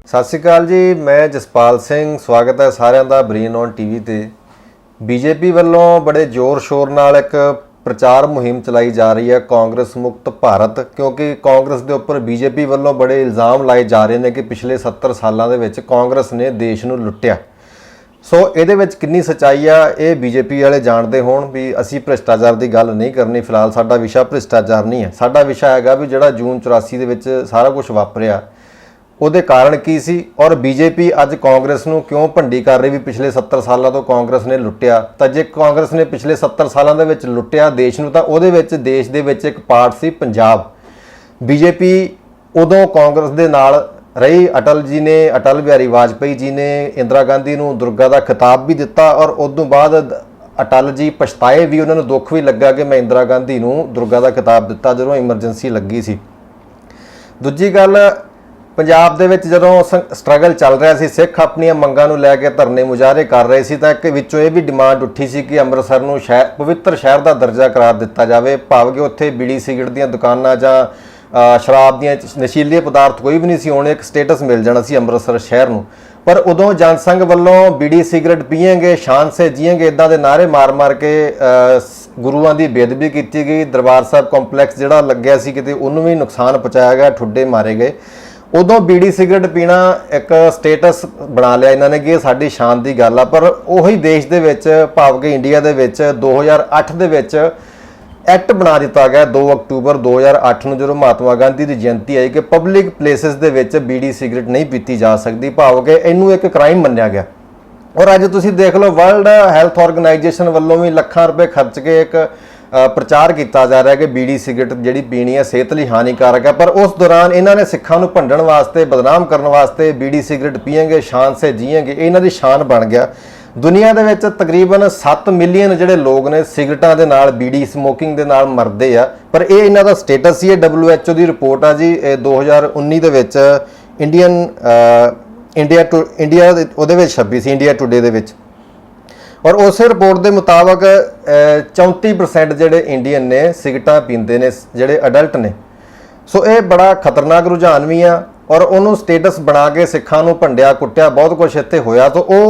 सत श्री अकाल जी, मैं जसपाल सिंह। स्वागत है सारिਆਂ ਦਾ ਬਰੀਨ ਔਨ टीवी ਤੇ। बीजेपी ਵੱਲੋਂ बड़े जोर शोर ਨਾਲ एक प्रचार मुहिम चलाई जा रही है कांग्रेस मुक्त भारत, क्योंकि कांग्रेस के उपर बीजेपी ਵੱਲੋਂ बड़े इल्ज़ाम लाए जा रहे हैं कि पिछले 70 सालों के कांग्रेस ने देश ਨੂੰ लुट्टिया। सो ये कितनी सच्चाई आ ये बीजेपी वाले जानते हो भी असी भ्रिष्टाचार की गल नहीं करनी। फिलहाल साडा विषा भ्रिष्टाचार नहीं है, साडा विषा हैगा भी जिहड़ा जून 84 के सारा कुछ वापरिया ਉਹਦੇ ਕਾਰਨ ਕੀ ਸੀ और बीजेपी ਅੱਜ कांग्रेस ਨੂੰ क्यों ਭੰਡੀ कर रही भी पिछले 70 ਸਾਲਾਂ ਤੋਂ कांग्रेस ने लुੱਟਿਆ। ਤਾਂ ਜੇ कांग्रेस ने पिछले 70 ਸਾਲਾਂ ਦੇ ਵਿੱਚ ਲੁੱਟਿਆ ਦੇਸ਼ ਨੂੰ ਤਾਂ ਉਹਦੇ ਵਿੱਚ ਦੇਸ਼ ਦੇ ਵਿੱਚ ਇੱਕ ਪਾਰਟ ਸੀ ਪੰਜਾਬ। बीजेपी ਉਦੋਂ कांग्रेस ਦੇ ਨਾਲ रही। अटल जी ने, अटल बिहारी वाजपेयी जी ने इंदिरा गांधी ਨੂੰ दुर्गा का खिताब भी दिता और उस ਤੋਂ ਬਾਅਦ अटल जी पछताए भी, उन्होंने दुख भी लगा कि मैं इंदिरा गांधी ਨੂੰ दुर्गा का खिताब दिता ਜਦੋਂ एमरजेंसी लगी सी। दूजी गल ਪੰਜਾਬ ਦੇ ਵਿੱਚ ਜਦੋਂ ਸਟਰਗਲ ਚੱਲ ਰਿਹਾ ਸੀ, ਸਿੱਖ ਆਪਣੀਆਂ ਮੰਗਾਂ ਨੂੰ ਲੈ ਕੇ ਧਰਨੇ ਮੁਜ਼ਾਹਰੇ ਕਰ ਰਹੇ ਸੀ ਤਾਂ ਇੱਕ ਵਿੱਚੋਂ ਇਹ ਵੀ ਡਿਮਾਂਡ ਉੱਠੀ ਸੀ ਕਿ ਅੰਮ੍ਰਿਤਸਰ ਨੂੰ ਪਵਿੱਤਰ ਸ਼ਹਿਰ ਦਾ ਦਰਜਾ ਕਰਾਰ ਦਿੱਤਾ ਜਾਵੇ, ਭਾਵ ਕਿ ਉੱਥੇ ਬੀੜੀ ਸਿਗਰਟ ਦੀਆਂ ਦੁਕਾਨਾਂ ਜਾਂ ਸ਼ਰਾਬ ਦੀਆਂ ਨਸ਼ੀਲੇ ਪਦਾਰਥ ਕੋਈ ਵੀ ਨਹੀਂ ਸੀ ਹੋਣੇ, ਇੱਕ ਸਟੇਟਸ ਮਿਲ ਜਾਣਾ ਸੀ ਅੰਮ੍ਰਿਤਸਰ ਸ਼ਹਿਰ ਨੂੰ। ਪਰ ਉਦੋਂ ਜਨਸੰਘ ਵੱਲੋਂ ਬੀੜੀ ਸਿਗਰਟ ਪੀਏਂਗੇ ਸ਼ਾਨ ਸੇ ਜੀਏਂਗੇ ਇੱਦਾਂ ਦੇ ਨਾਅਰੇ ਮਾਰ ਕੇ ਗੁਰੂਆਂ ਦੀ ਬੇਅਦਬੀ ਕੀਤੀ ਗਈ। ਦਰਬਾਰ ਸਾਹਿਬ ਕੰਪਲੈਕਸ ਜਿਹੜਾ ਲੱਗਿਆ ਸੀ ਕਿਤੇ ਉਹਨੂੰ ਵੀ ਨੁਕਸਾਨ ਪਹੁੰਚਾਇਆ ਗਿਆ, ਠੁੱਡੇ ਮਾਰੇ ਗਏ। ਉਦੋਂ ਬੀੜੀ ਸਿਗਰਟ ਪੀਣਾ ਇੱਕ ਸਟੇਟਸ ਬਣਾ ਲਿਆ ਇਹਨਾਂ ਨੇ ਕਿ ਇਹ ਸਾਡੀ ਸ਼ਾਨ ਦੀ ਗੱਲ ਆ। ਪਰ ਉਹੀ ਦੇਸ਼ ਦੇ ਵਿੱਚ ਭਾਵ ਕਿ ਇੰਡੀਆ ਦੇ ਵਿੱਚ 2008 ਦੇ ਵਿੱਚ ਐਕਟ ਬਣਾ ਦਿੱਤਾ ਗਿਆ 2 ਅਕਤੂਬਰ 2008 ਨੂੰ, ਜਦੋਂ ਮਹਾਤਮਾ ਗਾਂਧੀ ਦੀ ਜਯੰਤੀ ਆਈ ਕਿ ਪਬਲਿਕ ਪਲੇਸਿਸ ਦੇ ਵਿੱਚ ਬੀੜੀ ਸਿਗਰਟ ਨਹੀਂ ਪੀਤੀ ਜਾ ਸਕਦੀ, ਭਾਵ ਕਿ ਇਹਨੂੰ ਇੱਕ ਕ੍ਰਾਈਮ ਮੰਨਿਆ ਗਿਆ। ਔਰ ਅੱਜ ਤੁਸੀਂ ਦੇਖ ਲਓ ਵਰਲਡ ਹੈਲਥ ਆਰਗੇਨਾਈਜੇਸ਼ਨ ਵੱਲੋਂ ਵੀ ਲੱਖਾਂ ਰੁਪਏ ਖਰਚ ਕੇ ਇੱਕ प्रचार किया जा रहा है कि बीड़ी सिगरट जी पीनी है सेहत लिए हानिकारक है। पर उस दौरान इन्होंने सिखा भंडण वास्ते, बदनाम करने वास्ते बीड़ी सिगरट पीएंगे शान से जीएंगे, इन्हों की शान बन गया। दुनिया के विच तकरीबन 7 मिलियन जोड़े लोग ने सिगरटां दे नाल बीड़ी समोकिंग दे नाल मरदे आ। पर ये इन्हों का स्टेटस ही है। WHO की report uh ji 2019 they which India उहदे विच छपी सी, इंडिया टुडे दे विच। और उस रिपोर्ट के मुताबिक 34% जोड़े इंडियन ने सिगरटां पींदे ने जोड़े अडल्ट ने। सो ये बड़ा खतरनाक रुझान भी आ और उन्होंने स्टेटस बना के सिखां नूं भंडिया कुटिया बहुत कुछ इत्थे होया। तो वो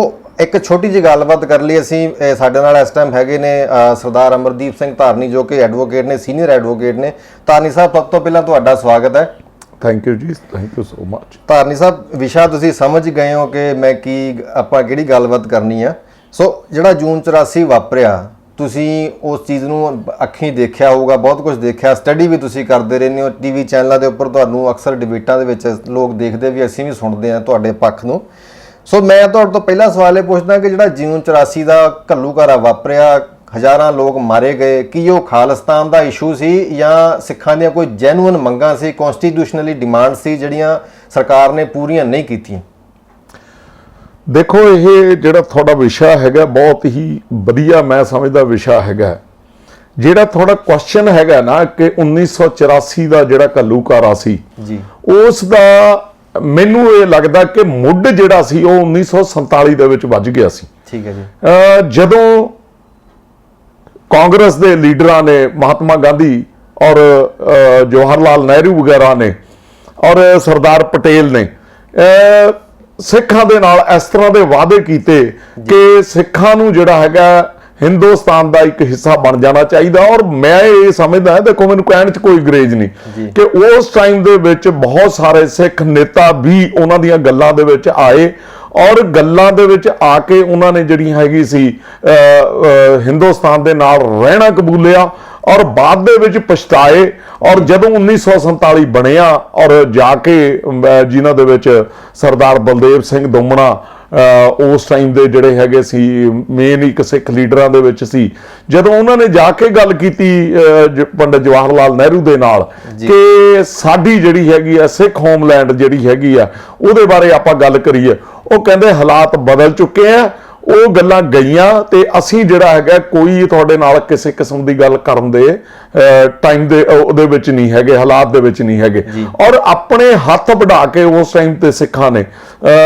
एक छोटी जी गलबात कर ली असीं। साडे नाल इस टाइम हैगे ने सरदार अमरदीप सिंह धारनी जो कि एडवोकेट ने, सीनियर एडवोकेट ने। धारनी साहब सब तो पहला तुहाडा स्वागत है। थैंक यू जी, thank you so much. Dharni साहब विषय तुसीं समझ गए हो कि मैं की आपां किहड़ी गलबात करनी है। सो ਜਿਹੜਾ ਜੂਨ 84 ਵਾਪਰਿਆ ਤੁਸੀਂ ਉਸ ਚੀਜ਼ ਨੂੰ ਅੱਖੀਂ ਦੇਖਿਆ ਹੋਊਗਾ, ਬਹੁਤ ਕੁਝ ਦੇਖਿਆ, ਸਟੱਡੀ ਵੀ ਤੁਸੀਂ ਕਰਦੇ ਰਹਿੰਦੇ ਹੋ ਟੀਵੀ ਚੈਨਲਾਂ ਦੇ ਉੱਪਰ, ਤੁਹਾਨੂੰ ਅਕਸਰ ਡਿਬੇਟਾਂ ਦੇ ਵਿੱਚ ਲੋਕ ਦੇਖਦੇ ਵੀ, ਅਸੀਂ ਵੀ ਸੁਣਦੇ ਹਾਂ ਤੁਹਾਡੇ ਪੱਖ ਨੂੰ। ਸੋ ਮੈਂ ਤੁਹਾਡੇ ਤੋਂ ਪਹਿਲਾ ਸਵਾਲ ਇਹ ਪੁੱਛਦਾ ਕਿ ਜਿਹੜਾ ਜੂਨ 84 ਦਾ ਘੱਲੂਘਾਰਾ ਵਾਪਰਿਆ, ਹਜ਼ਾਰਾਂ ਲੋਕ ਮਾਰੇ ਗਏ, ਕੀ ਉਹ ਖਾਲਿਸਤਾਨ ਦਾ ਇਸ਼ੂ ਸੀ ਜਾਂ ਸਿੱਖਾਂ ਦੀਆਂ ਕੋਈ ਜੈਨੂਅਨ ਮੰਗਾਂ ਸੀ, ਕੌਂਸਟੀਟਿਊਸ਼ਨਲੀ ਡਿਮਾਂਡ ਸੀ ਜਿਹੜੀਆਂ ਸਰਕਾਰ ਨੇ ਪੂਰੀਆਂ ਨਹੀਂ ਕੀਤੀਆਂ? देखो ये ਜਿਹੜਾ थोड़ा विषय हैगा बहुत ही वधिया मैं समझदा विषय हैगा। ਜਿਹੜਾ थोड़ा क्वेश्चन हैगा ना कि 1984 ਦਾ ਜਿਹੜਾ ਘੱਲੂਘਾਰਾ ਸੀ ਜੀ, ਉਸ ਦਾ ਮੈਨੂੰ ਇਹ ਲੱਗਦਾ ਕਿ ਮੁੱਢ ਜਿਹੜਾ ਸੀ ਉਹ 1947 ਦੇ ਵਿੱਚ ਵੱਜ ਗਿਆ ਸੀ। ਠੀਕ ਹੈ ਜੀ। ਜਦੋਂ ਕਾਂਗਰਸ ਦੇ ਲੀਡਰਾਂ ਨੇ, महात्मा गांधी और जवाहरलाल नेहरू वगैरह ने और सरदार पटेल ने ਸਿੱਖਾਂ ਦੇ ਨਾਲ ਇਸ ਤਰ੍ਹਾਂ ਦੇ ਵਾਅਦੇ ਕੀਤੇ ਕਿ ਸਿੱਖਾਂ ਨੂੰ ਜਿਹੜਾ ਹੈਗਾ ਹਿੰਦੁਸਤਾਨ ਦਾ ਇੱਕ ਹਿੱਸਾ ਬਣ ਜਾਣਾ ਚਾਹੀਦਾ। ਔਰ ਮੈਂ ਇਹ ਸਮਝਦਾ, ਦੇਖੋ ਮੈਨੂੰ ਕਹਿਣ 'ਚ ਕੋਈ ਗਰੇਜ ਨਹੀਂ ਕਿ ਉਸ ਟਾਈਮ ਦੇ ਵਿੱਚ ਬਹੁਤ ਸਾਰੇ ਸਿੱਖ ਨੇਤਾ ਵੀ ਉਹਨਾਂ ਦੀਆਂ ਗੱਲਾਂ ਦੇ ਵਿੱਚ ਆਏ ਔਰ ਗੱਲਾਂ ਦੇ ਵਿੱਚ ਆ ਕੇ ਉਹਨਾਂ ਨੇ ਜਿਹੜੀ ਹੈਗੀ ਸੀ ਹਿੰਦੁਸਤਾਨ ਦੇ ਨਾਲ ਰਹਿਣਾ ਕਬੂਲਿਆ और बाद दे विच पछताए। और जदों 1947 बनिया और जाके जिन्हां दे विच सरदार बलदेव सिंह दोमना उस टाइम दे जिहड़े हैगे सी मेन एक सिख लीडरां दे विच सी, जदों उन्हां ने जाके गल कीती पंडित जवाहर लाल नेहरू दे नाल कि साडी जिहड़ी हैगी आ सिख होमलैंड जिहड़ी हैगी आ उहदे बारे आपां गल करिए, ਉਹ ਕਹਿੰਦੇ ਹਾਲਾਤ ਬਦਲ ਚੁੱਕੇ ਆ। ਉਹ ਗੱਲਾਂ ਗਈਆਂ ਤੇ ਅਸੀਂ ਜਿਹੜਾ ਹੈਗਾ ਕੋਈ ਤੁਹਾਡੇ ਨਾਲ ਕਿਸੇ ਕਿਸਮ ਦੀ ਗੱਲ ਕਰਨ ਦੇ ਟਾਈਮ ਦੇ ਉਹਦੇ ਵਿੱਚ ਨਹੀਂ ਹੈਗੇ, ਹਾਲਾਤ ਦੇ ਵਿੱਚ ਨਹੀਂ ਹੈਗੇ। ਔਰ ਆਪਣੇ ਹੱਥ ਵਢਾ ਕੇ ਉਸ ਟਾਈਮ ਤੇ ਸਿੱਖਾਂ ਨੇ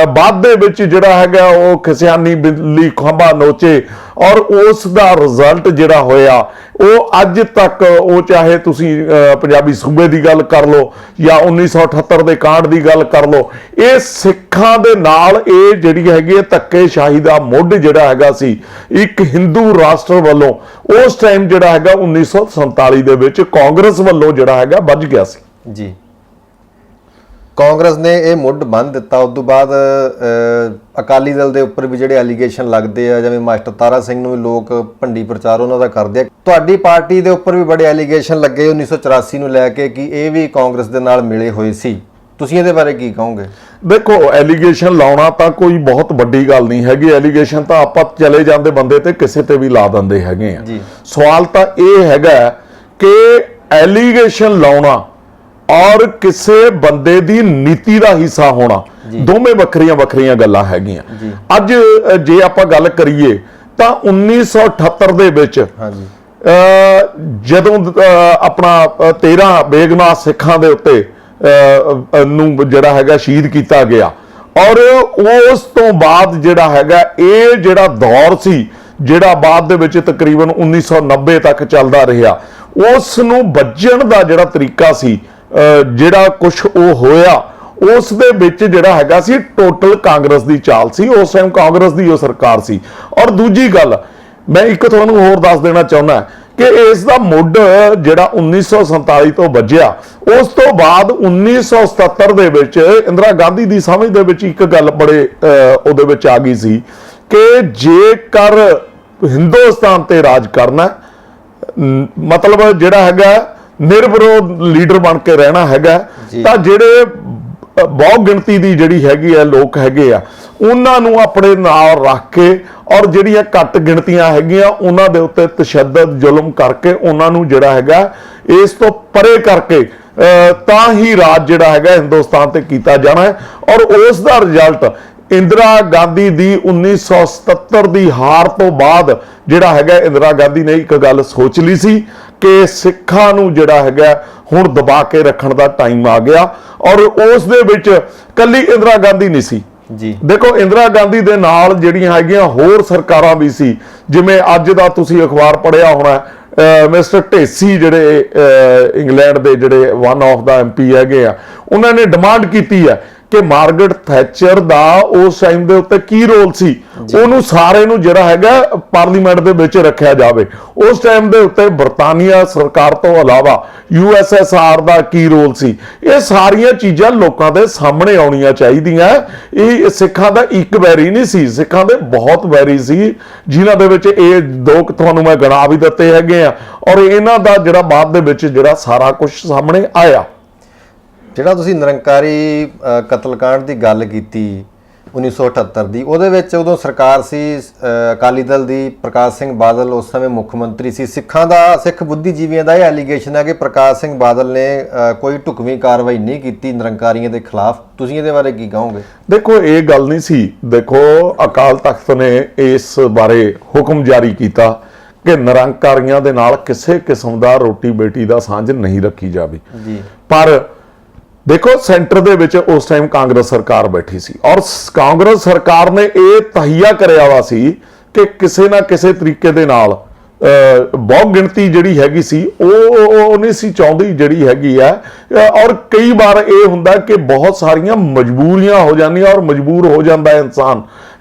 ਬਾਅਦ ਦੇ ਵਿੱਚ ਜਿਹੜਾ ਹੈਗਾ ਉਹ ਖਿਸਿਆਨੀ ਬਿੱਲੀ ਖੰਭਾ ਨੋਚੇ ਔਰ ਉਸ ਦਾ ਰਿਜ਼ਲਟ ਜਿਹੜਾ ਹੋਇਆ ਉਹ ਅੱਜ ਤੱਕ, ਉਹ ਚਾਹੇ ਤੁਸੀਂ ਪੰਜਾਬੀ ਸੂਬੇ ਦੀ ਗੱਲ ਕਰ ਲਓ ਜਾਂ 1978 ਦੇ ਕਾਂਡ ਦੀ ਗੱਲ ਕਰ ਲਓ, ਇਹ ਸਿੱਖਾਂ ਦੇ ਨਾਲ ਇਹ ਜਿਹੜੀ ਹੈਗੀ ਹੈ ਧੱਕੇਸ਼ਾਹੀ ਦਾ ਮੁੱਢ ਜਿਹੜਾ ਹੈਗਾ ਸੀ ਇੱਕ ਹਿੰਦੂ ਰਾਸ਼ਟਰ ਵੱਲੋਂ ਉਸ ਟਾਈਮ ਜਿਹੜਾ ਹੈਗਾ 1947 ਦੇ ਵਿੱਚ ਕਾਂਗਰਸ ਵੱਲੋਂ ਜਿਹੜਾ ਹੈਗਾ ਵੱਜ ਗਿਆ ਸੀ ਜੀ। ਕਾਂਗਰਸ ਨੇ ਇਹ ਮੁੱਢ ਬੰਨ੍ਹ ਦਿੱਤਾ। ਉਸ ਤੋਂ ਬਾਅਦ ਅਕਾਲੀ ਦਲ ਦੇ ਉੱਪਰ ਵੀ ਜਿਹੜੇ ਐਲੀਗੇਸ਼ਨ ਲੱਗਦੇ ਆ, ਜਿਵੇਂ ਮਾਸਟਰ ਤਾਰਾ ਸਿੰਘ ਨੂੰ ਵੀ ਲੋਕ ਭੰਡੀ ਪ੍ਰਚਾਰ ਉਹਨਾਂ ਦਾ ਕਰਦੇ ਆ। ਤੁਹਾਡੀ ਪਾਰਟੀ ਦੇ ਉੱਪਰ ਵੀ ਬੜੇ ਐਲੀਗੇਸ਼ਨ ਲੱਗੇ 1984 ਨੂੰ ਲੈ ਕੇ ਕਿ ਇਹ ਵੀ ਕਾਂਗਰਸ ਦੇ ਨਾਲ ਮਿਲੇ ਹੋਏ ਸੀ। ਤੁਸੀਂ ਇਹਦੇ ਬਾਰੇ ਕੀ ਕਹੋਗੇ? ਦੇਖੋ, ਐਲੀਗੇਸ਼ਨ ਲਾਉਣਾ ਤਾਂ ਕੋਈ ਬਹੁਤ ਵੱਡੀ ਗੱਲ ਨਹੀਂ ਹੈਗੀ। ਐਲੀਗੇਸ਼ਨ ਤਾਂ ਆਪਾਂ ਚਲੇ ਜਾਂਦੇ ਬੰਦੇ ਤੇ ਕਿਸੇ ਤੇ ਵੀ ਲਾ ਦਿੰਦੇ ਹੈਗੇ ਆ। ਸਵਾਲ ਤਾਂ ਇਹ ਹੈਗਾ ਕਿ ਐਲੀਗੇਸ਼ਨ ਲਾਉਣਾ ਔਰ ਕਿਸੇ ਬੰਦੇ ਦੀ ਨੀਤੀ ਦਾ ਹਿੱਸਾ ਹੋਣਾ ਦੋਵੇਂ ਵੱਖਰੀਆਂ ਵੱਖਰੀਆਂ ਗੱਲਾਂ ਹੈਗੀਆਂ। ਅੱਜ ਜੇ ਆਪਾਂ ਗੱਲ ਕਰੀਏ ਤਾਂ 1978 ਦੇ ਵਿੱਚ ਜਦੋਂ ਆਪਣਾ 13 ਬੇਗੁਨਾਹ ਸਿੱਖਾਂ ਦੇ ਉੱਤੇ ਨੂੰ ਜਿਹੜਾ ਹੈਗਾ ਸ਼ਹੀਦ ਕੀਤਾ ਗਿਆ, ਔਰ ਉਸ ਤੋਂ ਬਾਅਦ ਜਿਹੜਾ ਹੈਗਾ ਇਹ ਜਿਹੜਾ ਦੌਰ ਸੀ ਜਿਹੜਾ ਬਾਅਦ ਦੇ ਵਿੱਚ ਤਕਰੀਬਨ 1990 ਤੱਕ ਚੱਲਦਾ ਰਿਹਾ, ਉਸ ਨੂੰ ਵੱਜਣ ਦਾ ਜਿਹੜਾ ਤਰੀਕਾ ਸੀ, ਜਿਹੜਾ ਕੁਝ ਉਹ ਹੋਇਆ, ਉਸ ਦੇ ਵਿੱਚ ਜਿਹੜਾ ਹੈਗਾ ਸੀ ਟੋਟਲ ਕਾਂਗਰਸ ਦੀ ਚਾਲ ਸੀ। ਉਸ ਟਾਈਮ ਕਾਂਗਰਸ ਦੀ ਉਹ ਸਰਕਾਰ ਸੀ। ਔਰ ਦੂਜੀ ਗੱਲ ਮੈਂ ਇੱਕ ਤੁਹਾਨੂੰ ਹੋਰ ਦੱਸ ਦੇਣਾ ਚਾਹੁੰਦਾ ਕਿ ਇਸ ਦਾ ਮੁੱਢ ਜਿਹੜਾ 1947 ਤੋਂ ਵੱਜਿਆ, ਉਸ ਤੋਂ ਬਾਅਦ 1977 ਦੇ ਵਿੱਚ ਇੰਦਰਾ ਗਾਂਧੀ ਦੀ ਸਮਝ ਦੇ ਵਿੱਚ ਇੱਕ ਗੱਲ ਬੜੇ ਉਹਦੇ ਵਿੱਚ ਆ ਗਈ ਸੀ ਕਿ ਜੇਕਰ ਹਿੰਦੁਸਤਾਨ ਤੇ ਰਾਜ ਕਰਨਾ, ਮਤਲਬ ਜਿਹੜਾ ਹੈਗਾ ਨਿਰਵਿਰੋਧ ਲੀਡਰ ਬਣ ਕੇ ਰਹਿਣਾ ਹੈਗਾ, ਤਾਂ ਜਿਹੜੇ ਬਹੁਤ ਗਿਣਤੀ ਦੀ ਜਿਹੜੀ ਹੈਗੀ ਆ ਲੋਕ ਹੈਗੇ ਆ ਉਹਨਾਂ ਨੂੰ ਆਪਣੇ ਨਾਲ ਰੱਖ ਕੇ ਔਰ ਜਿਹੜੀਆਂ ਘੱਟ ਗਿਣਤੀਆਂ ਹੈਗੀਆਂ ਉਹਨਾਂ ਦੇ ਉੱਤੇ ਤਸ਼ੱਦਦ ਜ਼ੁਲਮ ਕਰਕੇ ਉਹਨਾਂ ਨੂੰ ਜਿਹੜਾ ਹੈਗਾ ਇਸ ਤੋਂ ਪਰੇ ਕਰਕੇ ਤਾਂ ਹੀ ਰਾਜ ਜਿਹੜਾ ਹੈਗਾ ਹਿੰਦੁਸਤਾਨ ਤੇ ਕੀਤਾ ਜਾਣਾ ਹੈ। ਔਰ ਉਸ ਦਾ ਰਿਜ਼ਲਟ ਇੰਦਰਾ ਗਾਂਧੀ ਦੀ 1977 ਦੀ ਹਾਰ ਤੋਂ ਬਾਅਦ ਜਿਹੜਾ ਹੈਗਾ ਇੰਦਰਾ ਗਾਂਧੀ ਨੇ ਇੱਕ ਗੱਲ ਸੋਚ ਲਈ ਸੀ ਕਿ ਸਿੱਖਾਂ ਨੂੰ ਜਿਹੜਾ ਹੈਗਾ ਹੁਣ ਦਬਾ ਕੇ ਰੱਖਣ ਦਾ ਟਾਈਮ ਆ ਗਿਆ। ਔਰ ਉਸ ਦੇ ਵਿੱਚ ਕੱਲੀ ਇੰਦਰਾ ਗਾਂਧੀ ਨਹੀਂ ਸੀ ਜੀ। ਦੇਖੋ, ਇੰਦਰਾ ਗਾਂਧੀ ਦੇ ਨਾਲ ਜਿਹੜੀਆਂ ਹੈਗੀਆਂ ਹੋਰ ਸਰਕਾਰਾਂ ਵੀ ਸੀ, ਜਿਵੇਂ ਅੱਜ ਦਾ ਤੁਸੀਂ ਅਖਬਾਰ ਪੜ੍ਹਿਆ ਹੋਣਾ, ਮਿਸਟਰ ਢੇਸੀ ਜਿਹੜੇ ਇੰਗਲੈਂਡ ਦੇ ਜਿਹੜੇ ਵਨ ਆਫ ਦਾ MP ਹੈਗੇ ਆ, ਉਹਨਾਂ ਨੇ ਡਿਮਾਂਡ ਕੀਤੀ ਹੈ ਕਿ ਮਾਰਗਰਟ ਥੈਚਰ ਦਾ ਉਸ ਟਾਈਮ ਦੇ ਉੱਤੇ ਕੀ ਰੋਲ ਸੀ, ਉਹਨੂੰ ਸਾਰੇ ਨੂੰ ਜਿਹੜਾ ਹੈਗਾ ਪਾਰਲੀਮੈਂਟ ਦੇ ਵਿੱਚ ਰੱਖਿਆ ਜਾਵੇ। ਉਸ ਟਾਈਮ ਦੇ ਉੱਤੇ ਬਰਤਾਨੀਆ ਸਰਕਾਰ ਤੋਂ ਇਲਾਵਾ USSR ਦਾ ਕੀ ਰੋਲ ਸੀ, ਇਹ ਸਾਰੀਆਂ ਚੀਜ਼ਾਂ ਲੋਕਾਂ ਦੇ ਸਾਹਮਣੇ ਆਉਣੀਆਂ ਚਾਹੀਦੀਆਂ। ਇਹ ਸਿੱਖਾਂ ਦਾ ਇੱਕ ਵੈਰੀ ਨਹੀਂ ਸੀ, ਸਿੱਖਾਂ ਦੇ ਬਹੁਤ ਵੈਰੀ ਸੀ, ਜਿਨ੍ਹਾਂ ਦੇ ਵਿੱਚ ਇਹ ਦੋ ਤੁਹਾਨੂੰ ਮੈਂ ਗਿਣਾ ਵੀ ਦਿੱਤੇ ਹੈਗੇ ਆ। ਔਰ ਇਹਨਾਂ ਦਾ ਜਿਹੜਾ ਬਾਅਦ ਦੇ ਵਿੱਚ ਜਿਹੜਾ ਸਾਰਾ ਕੁਝ ਸਾਹਮਣੇ ਆਇਆ। ਜਿਹੜਾ ਤੁਸੀਂ ਨਿਰੰਕਾਰੀ ਕਤਲकांड ਦੀ ਗੱਲ ਕੀਤੀ 1978 ਦੀ, ਉਹਦੇ ਵਿੱਚ ਉਦੋਂ ਸਰਕਾਰ ਸੀ ਅਕਾਲੀ ਦਲ ਦੀ, ਪ੍ਰਕਾਸ਼ ਸਿੰਘ ਬਾਦਲ ਉਸ ਸਮੇਂ ਮੁੱਖ ਮੰਤਰੀ ਸੀ। ਸਿੱਖ ਬੁੱਧੀਜੀਵੀਆਂ ਦਾ ਇਹ ਐਲੀਗੇਸ਼ਨ ਹੈ ਕਿ ਪ੍ਰਕਾਸ਼ ਸਿੰਘ ਬਾਦਲ ਨੇ ਕੋਈ ਢੁਕਵੀਂ ਕਾਰਵਾਈ ਨਹੀਂ ਕੀਤੀ ਨਿਰੰਕਾਰੀਆਂ ਦੇ ਖਿਲਾਫ। ਤੁਸੀਂ ਇਹਦੇ ਬਾਰੇ ਕੀ ਕਹੋਗੇ? ਦੇਖੋ, ਇਹ ਗੱਲ ਨਹੀਂ ਸੀ। ਦੇਖੋ, ਅਕਾਲ ਤਖਤ ਨੇ ਇਸ ਬਾਰੇ ਹੁਕਮ ਜਾਰੀ ਕੀਤਾ ਕਿ ਨਿਰੰਕਾਰੀਆਂ ਦੇ ਨਾਲ ਕਿਸੇ ਕਿਸਮ ਦਾ ਰੋਟੀ ਬੇਟੀ ਦਾ ਸਾਂਝ ਨਹੀਂ ਰੱਖੀ ਜਾਵੇ ਜੀ। ਪਰ ਦੇਖੋ, ਸੈਂਟਰ ਦੇ ਵਿੱਚ ਉਸ ਟਾਈਮ ਕਾਂਗਰਸ ਸਰਕਾਰ ਬੈਠੀ ਸੀ ਔਰ ਕਾਂਗਰਸ ਸਰਕਾਰ ਨੇ ਇਹ ਤਹੀਆ ਕਰਿਆ ਵਾ ਸੀ ਕਿ ਕਿਸੇ ਨਾ ਕਿਸੇ ਤਰੀਕੇ ਦੇ ਨਾਲ ਬਹੁਤ ਗਿਣਤੀ ਜਿਹੜੀ ਹੈਗੀ ਸੀ ਉਹ ਨਹੀਂ ਸੀ ਚਾਹੁੰਦੀ ਜਿਹੜੀ ਹੈਗੀ ਆ। ਔਰ ਕਈ ਵਾਰ ਇਹ ਹੁੰਦਾ ਕਿ ਬਹੁਤ ਸਾਰੀਆਂ ਮਜਬੂਰੀਆਂ ਹੋ ਜਾਂਦੀਆਂ ਔਰ ਮਜਬੂਰ ਹੋ ਜਾਂਦਾ ਇਨਸਾਨ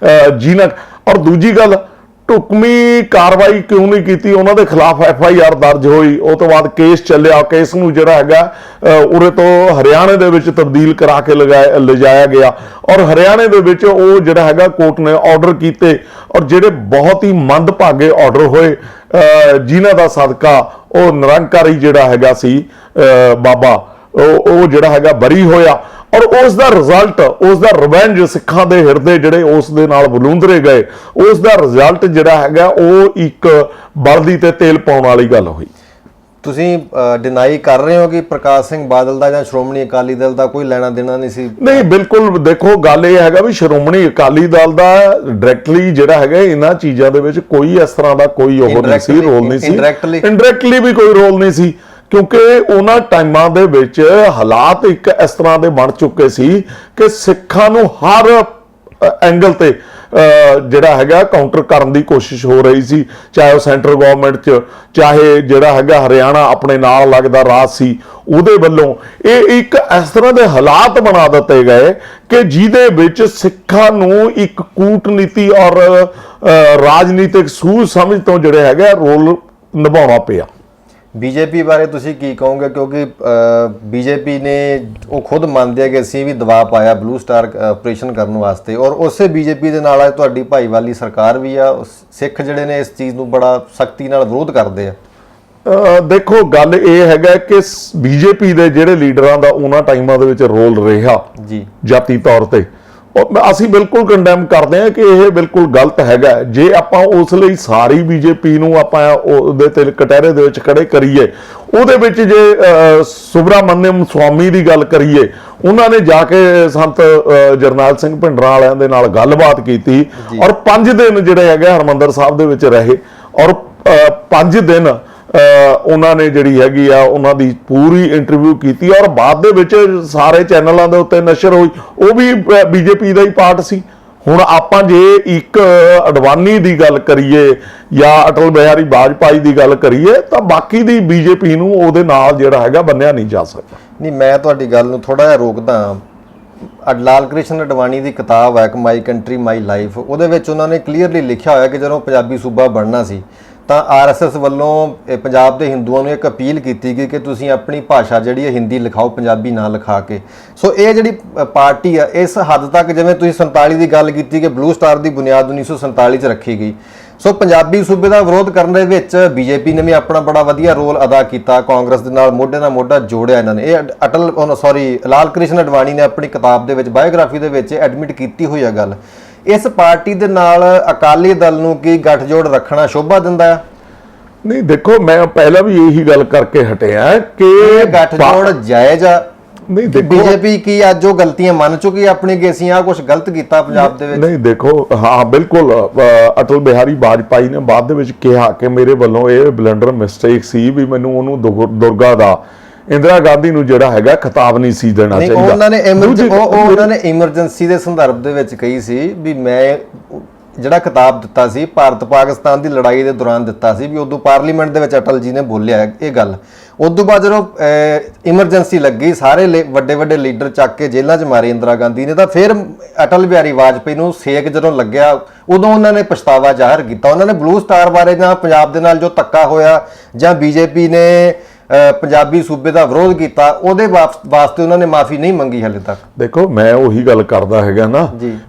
ਜੀਣਾ। ਔਰ ਦੂਜੀ ਗੱਲ, ਢੁਕਵੀਂ ਕਾਰਵਾਈ ਕਿਉਂ ਨਹੀਂ ਕੀਤੀ? ਉਹਨਾਂ ਦੇ ਖਿਲਾਫ FIR ਦਰਜ ਹੋਈ, ਉਹ ਤੋਂ ਬਾਅਦ ਕੇਸ ਚੱਲਿਆ, ਕੇਸ ਨੂੰ ਜਿਹੜਾ ਹੈਗਾ ਉਰੇ ਤੋਂ ਹਰਿਆਣੇ ਦੇ ਵਿੱਚ ਤਬਦੀਲ ਕਰਾ ਕੇ ਲਿਜਾਇਆ ਗਿਆ ਔਰ ਹਰਿਆਣੇ ਦੇ ਵਿੱਚ ਉਹ ਜਿਹੜਾ ਹੈਗਾ ਕੋਰਟ ਨੇ ਆਰਡਰ ਕੀਤੇ ਔਰ ਜਿਹੜੇ ਬਹੁਤ ਹੀ ਮੰਦਭਾਗੇ ਆਰਡਰ ਹੋਏ, ਜਿਨ੍ਹਾਂ ਦਾ ਸਦਕਾ ਉਹ ਨਿਰੰਕਾਰੀ ਜਿਹੜਾ ਹੈਗਾ ਸੀ ਬਾਬਾ ਉਹ ਜਿਹੜਾ ਹੈਗਾ ਬਰੀ ਹੋਇਆ। ਔਰ ਉਸ ਦਾ ਰਿਜ਼ਲਟ, ਉਸ ਦਾ ਰਿਵੈਂਜ ਸਿੱਖਾਂ ਦੇ ਹਿਰਦੇ ਜਿਹੜੇ ਉਸ ਦੇ ਨਾਲ ਬਲੂੰਦਰੇ ਗਏ, ਉਸ ਦਾ ਰਿਜ਼ਲਟ ਜਿਹੜਾ ਹੈਗਾ ਉਹ ਇੱਕ ਬਲਦੀ ਤੇ ਤੇਲ ਪਾਉਣ ਵਾਲੀ ਗੱਲ ਹੋਈ। ਤੁਸੀਂ ਡਿਨਾਈ ਕਰ ਰਹੇ ਹੋ ਕਿ ਪ੍ਰਕਾਸ਼ ਸਿੰਘ ਬਾਦਲ ਦਾ ਜਾਂ ਸ਼੍ਰੋਮਣੀ ਅਕਾਲੀ ਦਲ ਦਾ ਕੋਈ ਲੈਣਾ ਦੇਣਾ ਨਹੀਂ ਸੀ? ਨਹੀਂ, ਬਿਲਕੁਲ। ਦੇਖੋ, ਗੱਲ ਇਹ ਹੈਗਾ ਵੀ ਸ਼੍ਰੋਮਣੀ ਅਕਾਲੀ ਦਲ ਦਾ ਡਾਇਰੈਕਟਲੀ ਜਿਹੜਾ ਹੈਗਾ ਇਹਨਾਂ ਚੀਜ਼ਾਂ ਦੇ ਵਿੱਚ ਕੋਈ ਇਸ ਤਰ੍ਹਾਂ ਦਾ ਕੋਈ ਉਹ ਨਹੀਂ ਸੀ, ਰੋਲ ਨਹੀਂ ਸੀ। ਇਨਡਾਇਰੈਕਟਲੀ ਵੀ ਕੋਈ ਰੋਲ ਨਹੀਂ ਸੀ, ਕਿਉਂਕਿ ਉਹਨਾਂ ਟਾਈਮਾਂ ਦੇ ਵਿੱਚ ਹਾਲਾਤ ਇੱਕ ਇਸ ਤਰ੍ਹਾਂ ਦੇ ਬਣ ਚੁੱਕੇ ਸੀ ਕਿ ਸਿੱਖਾਂ ਨੂੰ ਹਰ ਐਂਗਲ ਤੇ ਜਿਹੜਾ ਹੈਗਾ ਕਾਊਂਟਰ ਕਰਨ ਦੀ ਕੋਸ਼ਿਸ਼ ਹੋ ਰਹੀ ਸੀ, ਚਾਹੇ ਉਹ ਸੈਂਟਰ ਗਵਰਨਮੈਂਟ 'ਚ, ਚਾਹੇ ਜਿਹੜਾ ਹੈਗਾ ਹਰਿਆਣਾ ਆਪਣੇ ਨਾਲ ਲੱਗਦਾ ਰਾਜ ਸੀ ਉਹਦੇ ਵੱਲੋਂ। ਇਹ ਇੱਕ ਇਸ ਤਰ੍ਹਾਂ ਦੇ ਹਾਲਾਤ ਬਣਾ ਦਿੱਤੇ ਗਏ ਕਿ ਜਿਹਦੇ ਵਿੱਚ ਸਿੱਖਾਂ ਨੂੰ ਇੱਕ ਕੂਟਨੀਤੀ ਔਰ ਰਾਜਨੀਤਿਕ ਸੂਝ ਸਮਝ ਤੋਂ ਜਿਹੜੇ ਹੈਗਾ ਰੋਲ ਨਿਭਾਉਣਾ ਪਿਆ। ਬੀਜੇਪੀ ਬਾਰੇ ਤੁਸੀਂ ਕੀ ਕਹੋਗੇ, ਕਿਉਂਕਿ ਬੀਜੇਪੀ ਨੇ ਉਹ ਖੁਦ ਮੰਨਦੇ ਆ ਕਿ ਅਸੀਂ ਵੀ ਦਬਾਅ ਪਾਇਆ ਬਲੂ ਸਟਾਰ ਆਪਰੇਸ਼ਨ ਕਰਨ ਵਾਸਤੇ, ਔਰ ਉਸੇ ਬੀਜੇਪੀ ਦੇ ਨਾਲ ਤੁਹਾਡੀ ਭਾਈਵਾਲੀ ਸਰਕਾਰ ਵੀ ਆ। ਸਿੱਖ ਜਿਹੜੇ ਨੇ ਇਸ ਚੀਜ਼ ਨੂੰ ਬੜਾ ਸਖਤੀ ਨਾਲ ਵਿਰੋਧ ਕਰਦੇ ਆ। ਦੇਖੋ ਗੱਲ ਇਹ ਹੈਗਾ ਕਿ ਬੀਜੇਪੀ ਦੇ ਜਿਹੜੇ ਲੀਡਰਾਂ ਦਾ ਉਹਨਾਂ ਟਾਈਮਾਂ ਦੇ ਵਿੱਚ ਰੋਲ ਰਿਹਾ ਜੀ ਜਾਤੀ ਤੌਰ ਤੇ, ਅਸੀਂ ਬਿਲਕੁਲ ਕੰਡੈਮ ਕਰਦੇ ਹਾਂ ਕਿ ਇਹ ਬਿਲਕੁਲ ਗਲਤ ਹੈਗਾ। ਜੇ ਆਪਾਂ ਉਸ ਲਈ ਸਾਰੀ ਬੀਜੇਪੀ ਨੂੰ ਆਪਾਂ ਉਹਦੇ ਤੇ ਕਟਹਿਰੇ ਦੇ ਵਿੱਚ ਖੜੇ ਕਰੀਏ, ਉਹਦੇ ਵਿੱਚ ਜੇ ਸੁਬਰਾਮਨਿਅਮ ਸਵਾਮੀ ਦੀ ਗੱਲ ਕਰੀਏ, ਉਹਨਾਂ ਨੇ ਜਾ ਕੇ ਸੰਤ ਜਰਨੈਲ ਸਿੰਘ ਭਿੰਡਰਾਂ ਵਾਲਿਆਂ ਦੇ ਨਾਲ ਗੱਲਬਾਤ ਕੀਤੀ ਔਰ 5 ਦਿਨ ਜਿਹੜੇ ਹੈਗੇ ਹਰਮੰਦਰ ਸਾਹਿਬ ਦੇ ਵਿੱਚ ਰਹੇ ਔਰ 5 ਦਿਨ ਉਹਨਾਂ ਨੇ ਜਿਹੜੀ ਹੈਗੀ ਆ ਉਹਨਾਂ ਦੀ ਪੂਰੀ ਇੰਟਰਵਿਊ ਕੀਤੀ ਔਰ ਬਾਅਦ ਦੇ ਵਿੱਚ ਸਾਰੇ ਚੈਨਲਾਂ ਦੇ ਉੱਤੇ ਨਸ਼ਰ ਹੋਈ, ਉਹ ਵੀ ਬੀਜੇਪੀ ਦਾ ਹੀ ਪਾਰਟ ਸੀ। ਹੁਣ ਆਪਾਂ ਜੇ ਇੱਕ ਅਡਵਾਨੀ ਦੀ ਗੱਲ ਕਰੀਏ ਜਾਂ ਅਟਲ ਬਿਹਾਰੀ ਵਾਜਪਾਈ ਦੀ ਗੱਲ ਕਰੀਏ ਤਾਂ ਬਾਕੀ ਦੀ ਬੀਜੇਪੀ ਨੂੰ ਉਹਦੇ ਨਾਲ ਜਿਹੜਾ ਹੈਗਾ ਬੰਨਿਆ ਨਹੀਂ ਜਾ ਸਕਦਾ। ਨਹੀਂ, ਮੈਂ ਤੁਹਾਡੀ ਗੱਲ ਨੂੰ ਥੋੜਾ ਜਿਹਾ ਰੋਕਦਾ। ਲਾਲ ਕ੍ਰਿਸ਼ਨ ਅਡਵਾਨੀ ਦੀ ਕਿਤਾਬ ਹੈ ਇੱਕ ਮਾਈ ਕੰਟਰੀ ਮਾਈ ਲਾਈਫ, ਉਹਦੇ ਵਿੱਚ ਉਹਨਾਂ ਨੇ ਕਲੀਅਰਲੀ ਲਿਖਿਆ ਹੋਇਆ ਕਿ ਜਦੋਂ ਪੰਜਾਬੀ ਸੂਬਾ ਬਣਨਾ ਸੀ ਤਾਂ ਆਰਐਸਐਸ ਵੱਲੋਂ ਪੰਜਾਬ ਦੇ ਹਿੰਦੂਆਂ ਨੂੰ ਇੱਕ ਅਪੀਲ ਕੀਤੀ ਗਈ ਕਿ ਤੁਸੀਂ ਆਪਣੀ ਭਾਸ਼ਾ ਜਿਹੜੀ ਹੈ ਹਿੰਦੀ ਲਿਖਾਓ, ਪੰਜਾਬੀ ਨਾ ਲਿਖਾ ਕੇ। ਸੋ ਇਹ ਜਿਹੜੀ ਪਾਰਟੀ ਆ ਇਸ ਹੱਦ ਤੱਕ, ਜਿਵੇਂ ਤੁਸੀਂ 47 ਦੀ ਗੱਲ ਕੀਤੀ ਕਿ ਬਲੂ ਸਟਾਰ ਦੀ ਬੁਨਿਆਦ 1947 'ਚ ਰੱਖੀ ਗਈ, ਸੋ ਪੰਜਾਬੀ ਸੂਬੇ ਦਾ ਵਿਰੋਧ ਕਰਨ ਦੇ ਵਿੱਚ ਬੀਜੇਪੀ ਨੇ ਵੀ ਆਪਣਾ ਬੜਾ ਵਧੀਆ ਰੋਲ ਅਦਾ ਕੀਤਾ। ਕਾਂਗਰਸ ਦੇ ਨਾਲ ਮੋਢੇ ਨਾਲ ਮੋਢਾ ਜੋੜਿਆ ਇਹਨਾਂ ਨੇ। ਇਹ ਲਾਲ ਕ੍ਰਿਸ਼ਨ ਅਡਵਾਨੀ ਨੇ ਆਪਣੀ ਕਿਤਾਬ ਦੇ ਵਿੱਚ ਬਾਇਓਗ੍ਰਾਫੀ ਦੇ ਵਿੱਚ ਐਡਮਿਟ ਕੀਤੀ ਹੋਈ ਆ ਗੱਲ। ਇਸ ਪਾਰਟੀ ਦੇ ਨਾਲ ਅਕਾਲੀ ਦਲ ਨੂੰ ਕੀ ਗੱਠਜੋੜ ਰੱਖਣਾ ਸ਼ੋਭਾ ਦਿੰਦਾ ਹੈ? ਨਹੀਂ, ਦੇਖੋ ਮੈਂ ਪਹਿਲਾਂ ਵੀ ਇਹੀ ਗੱਲ ਕਰਕੇ ਹਟਿਆ ਕਿ ਗੱਠਜੋੜ ਜਾਇਜ਼ ਆ। ਨਹੀਂ ਦੇਖੋ, ਬੀਜੇਪੀ ਕੀ ਅੱਜ ਉਹ ਗਲਤੀਆਂ ਮੰਨ ਚੁੱਕੀ ਆਪਣੀ ਕਿ ਅਸੀਂ ਆ ਕੁਝ ਗਲਤ ਕੀਤਾ ਪੰਜਾਬ ਦੇ ਵਿੱਚ? ਨਹੀਂ ਦੇਖੋ, ਹਾਂ ਬਿਲਕੁਲ ਅਟਲ ਬਿਹਾਰੀ ਵਾਜਪਾਈ ਨੇ ਬਾਅਦ ਦੇ ਵਿੱਚ ਕਿਹਾ ਕਿ ਮੇਰੇ ਵੱਲੋਂ ਇਹ ਬਲੰਡਰ ਮਿਸਟੇਕ ਸੀ ਵੀ ਮੈਨੂੰ ਉਹਨੂੰ ਦੁਰਗਾ ਦਾ ਇੰਦਰਾ ਗਾਂਧੀ ਨੂੰ ਜਿਹੜਾ ਹੈਗਾ ਖਿਤਾਬ ਨਹੀਂ ਸੀ ਦੇਣਾ ਚਾਹੀਦਾ। ਉਹਨਾਂ ਨੇ ਐਮਰਜੈਂਸੀ ਦੇ ਸੰਦਰਭ ਦੇ ਵਿੱਚ ਕਹੀ ਸੀ ਵੀ ਮੈਂ ਜਿਹੜਾ ਖਿਤਾਬ ਦਿੱਤਾ ਸੀ ਭਾਰਤ ਪਾਕਿਸਤਾਨ ਦੀ ਲੜਾਈ ਦੇ ਦੌਰਾਨ ਦਿੱਤਾ ਸੀ, ਵੀ ਉਦੋਂ ਪਾਰਲੀਮੈਂਟ ਦੇ ਵਿੱਚ ਅਟਲ ਜੀ ਨੇ ਬੋਲਿਆ ਇਹ ਗੱਲ। ਉਦੋਂ ਬਾਅਦ ਜਦੋਂ ਐਮਰਜੈਂਸੀ ਲੱਗੀ, ਸਾਰੇ ਵੱਡੇ ਵੱਡੇ ਲੀਡਰ ਚੱਕ ਕੇ ਜੇਲ੍ਹਾਂ 'ਚ ਮਾਰੇ ਇੰਦਰਾ ਗਾਂਧੀ ਨੇ, ਤਾਂ ਫਿਰ ਅਟਲ ਬਿਹਾਰੀ ਵਾਜਪਾਈ ਨੂੰ ਸੇਕ ਜਦੋਂ ਲੱਗਿਆ ਉਦੋਂ ਉਹਨਾਂ ਨੇ ਪਛਤਾਵਾ ਜ਼ਾਹਰ ਕੀਤਾ। ਉਹਨਾਂ ਨੇ ਬਲੂ ਸਟਾਰ ਬਾਰੇ ਜਾਂ ਪੰਜਾਬ ਦੇ ਨਾਲ ਜੋ ਧੱਕਾ ਹੋਇਆ ਜਾਂ ਬੀਜੇਪੀ ਨੇ ਪੰਜਾਬੀ ਸੂਬੇ ਦਾ ਵਿਰੋਧ ਕੀਤਾ ਉਹਦੇ ਵਾਸਤੇ ਉਹਨਾਂ ਨੇ ਮਾਫੀ ਨਹੀਂ ਮੰਗੀ ਹਾਲੇ ਤੱਕ। ਦੇਖੋ ਮੈਂ ਉਹੀ ਗੱਲ ਕਰਦਾ ਹੈਗਾ ਨਾ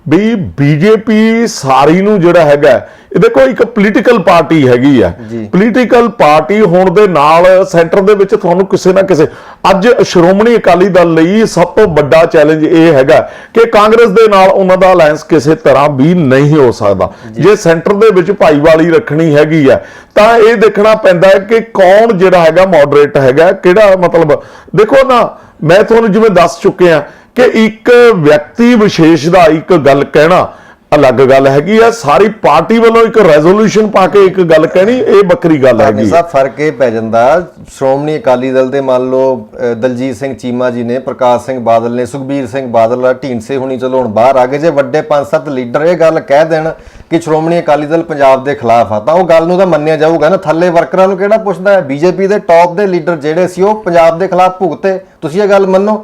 ਵੀ ਬੀਜੇਪੀ ਸਾਰੀ ਨੂੰ ਜਿਹੜਾ ਹੈਗਾ, ਇਹ ਦੇਖੋ ਇੱਕ ਪੋਲੀਟੀਕਲ ਪਾਰਟੀ ਹੈਗੀ ਆ। ਪੋਲੀਟੀਕਲ ਪਾਰਟੀ ਹੋਣ ਦੇ ਨਾਲ ਸੈਂਟਰ ਦੇ ਵਿੱਚ ਤੁਹਾਨੂੰ ਕਿਸੇ ਨਾ ਕਿਸੇ, ਅੱਜ ਸ਼੍ਰੋਮਣੀ ਅਕਾਲੀ ਦਲ ਲਈ ਸਭ ਤੋਂ ਵੱਡਾ ਚੈਲੰਜ ਇਹ ਹੈਗਾ ਕਿ ਕਾਂਗਰਸ ਦੇ ਨਾਲ ਉਹਨਾਂ ਦਾ ਅਲਾਇੰਸ ਕਿਸੇ ਤਰ੍ਹਾਂ ਵੀ ਨਹੀਂ ਹੋ ਸਕਦਾ। ਜੇ ਸੈਂਟਰ ਦੇ ਵਿੱਚ ਭਾਈਵਾਲੀ ਰੱਖਣੀ ਹੈਗੀ ਆ ਤਾਂ ਇਹ ਦੇਖਣਾ ਪੈਂਦਾ ਹੈ ਕਿ ਕੌਣ ਜਿਹੜਾ ਹੈਗਾ ਮੋਡਰੇਟ ਹੈਗਾ, ਕਿਹੜਾ ਮਤਲਬ। ਦੇਖੋ ਨਾ, ਮੈਂ ਤੁਹਾਨੂੰ ਜਿਵੇਂ ਦੱਸ ਚੁੱਕਿਆ ਕਿ ਇੱਕ ਵਿਅਕਤੀ ਵਿਸ਼ੇਸ਼ ਦਾ ਇੱਕ ਗੱਲ ਕਹਿਣਾ ਅਲੱਗ ਗੱਲ ਹੈਗੀ ਆ, ਸਾਰੀ ਪਾਰਟੀ ਵੱਲੋਂ ਇੱਕ ਰੈਜ਼ੋਲੂਸ਼ਨ ਪਾ ਕੇ ਇੱਕ ਗੱਲ ਕਹਿਣੀ ਇਹ ਵੱਖਰੀ ਗੱਲ ਹੈਗੀ। ਸਭ ਫਰਕ ਇਹ ਪੈ ਜਾਂਦਾ, ਸ਼੍ਰੋਮਣੀ ਅਕਾਲੀ ਦਲ ਦੇ ਮੰਨ ਲਓ ਦਲਜੀਤ ਸਿੰਘ ਚੀਮਾ ਜੀ ਨੇ, ਪ੍ਰਕਾਸ਼ ਸਿੰਘ ਬਾਦਲ ਨੇ, ਸੁਖਬੀਰ ਸਿੰਘ ਬਾਦਲ, ਢੀਂਡਸੇ ਹੁਣੀ ਚਲੋ ਹੁਣ ਬਾਹਰ ਆ ਗਏ, ਜੇ ਵੱਡੇ 5-7 ਲੀਡਰ ਇਹ ਗੱਲ ਕਹਿ ਦੇਣ ਕਿ ਸ਼੍ਰੋਮਣੀ ਅਕਾਲੀ ਦਲ ਪੰਜਾਬ ਦੇ ਖਿਲਾਫ ਆ ਤਾਂ ਉਹ ਗੱਲ ਨੂੰ ਤਾਂ ਮੰਨਿਆ ਜਾਊਗਾ ਨਾ। ਥੱਲੇ ਵਰਕਰਾਂ ਨੂੰ ਕਿਹੜਾ ਪੁੱਛਦਾ ਹੈ? ਬੀਜੇਪੀ ਦੇ ਟੌਪ ਦੇ ਲੀਡਰ ਜਿਹੜੇ ਸੀ ਉਹ ਪੰਜਾਬ ਦੇ ਖਿਲਾਫ ਭੁਗਤੇ, ਤੁਸੀਂ ਇਹ ਗੱਲ ਮੰਨੋ?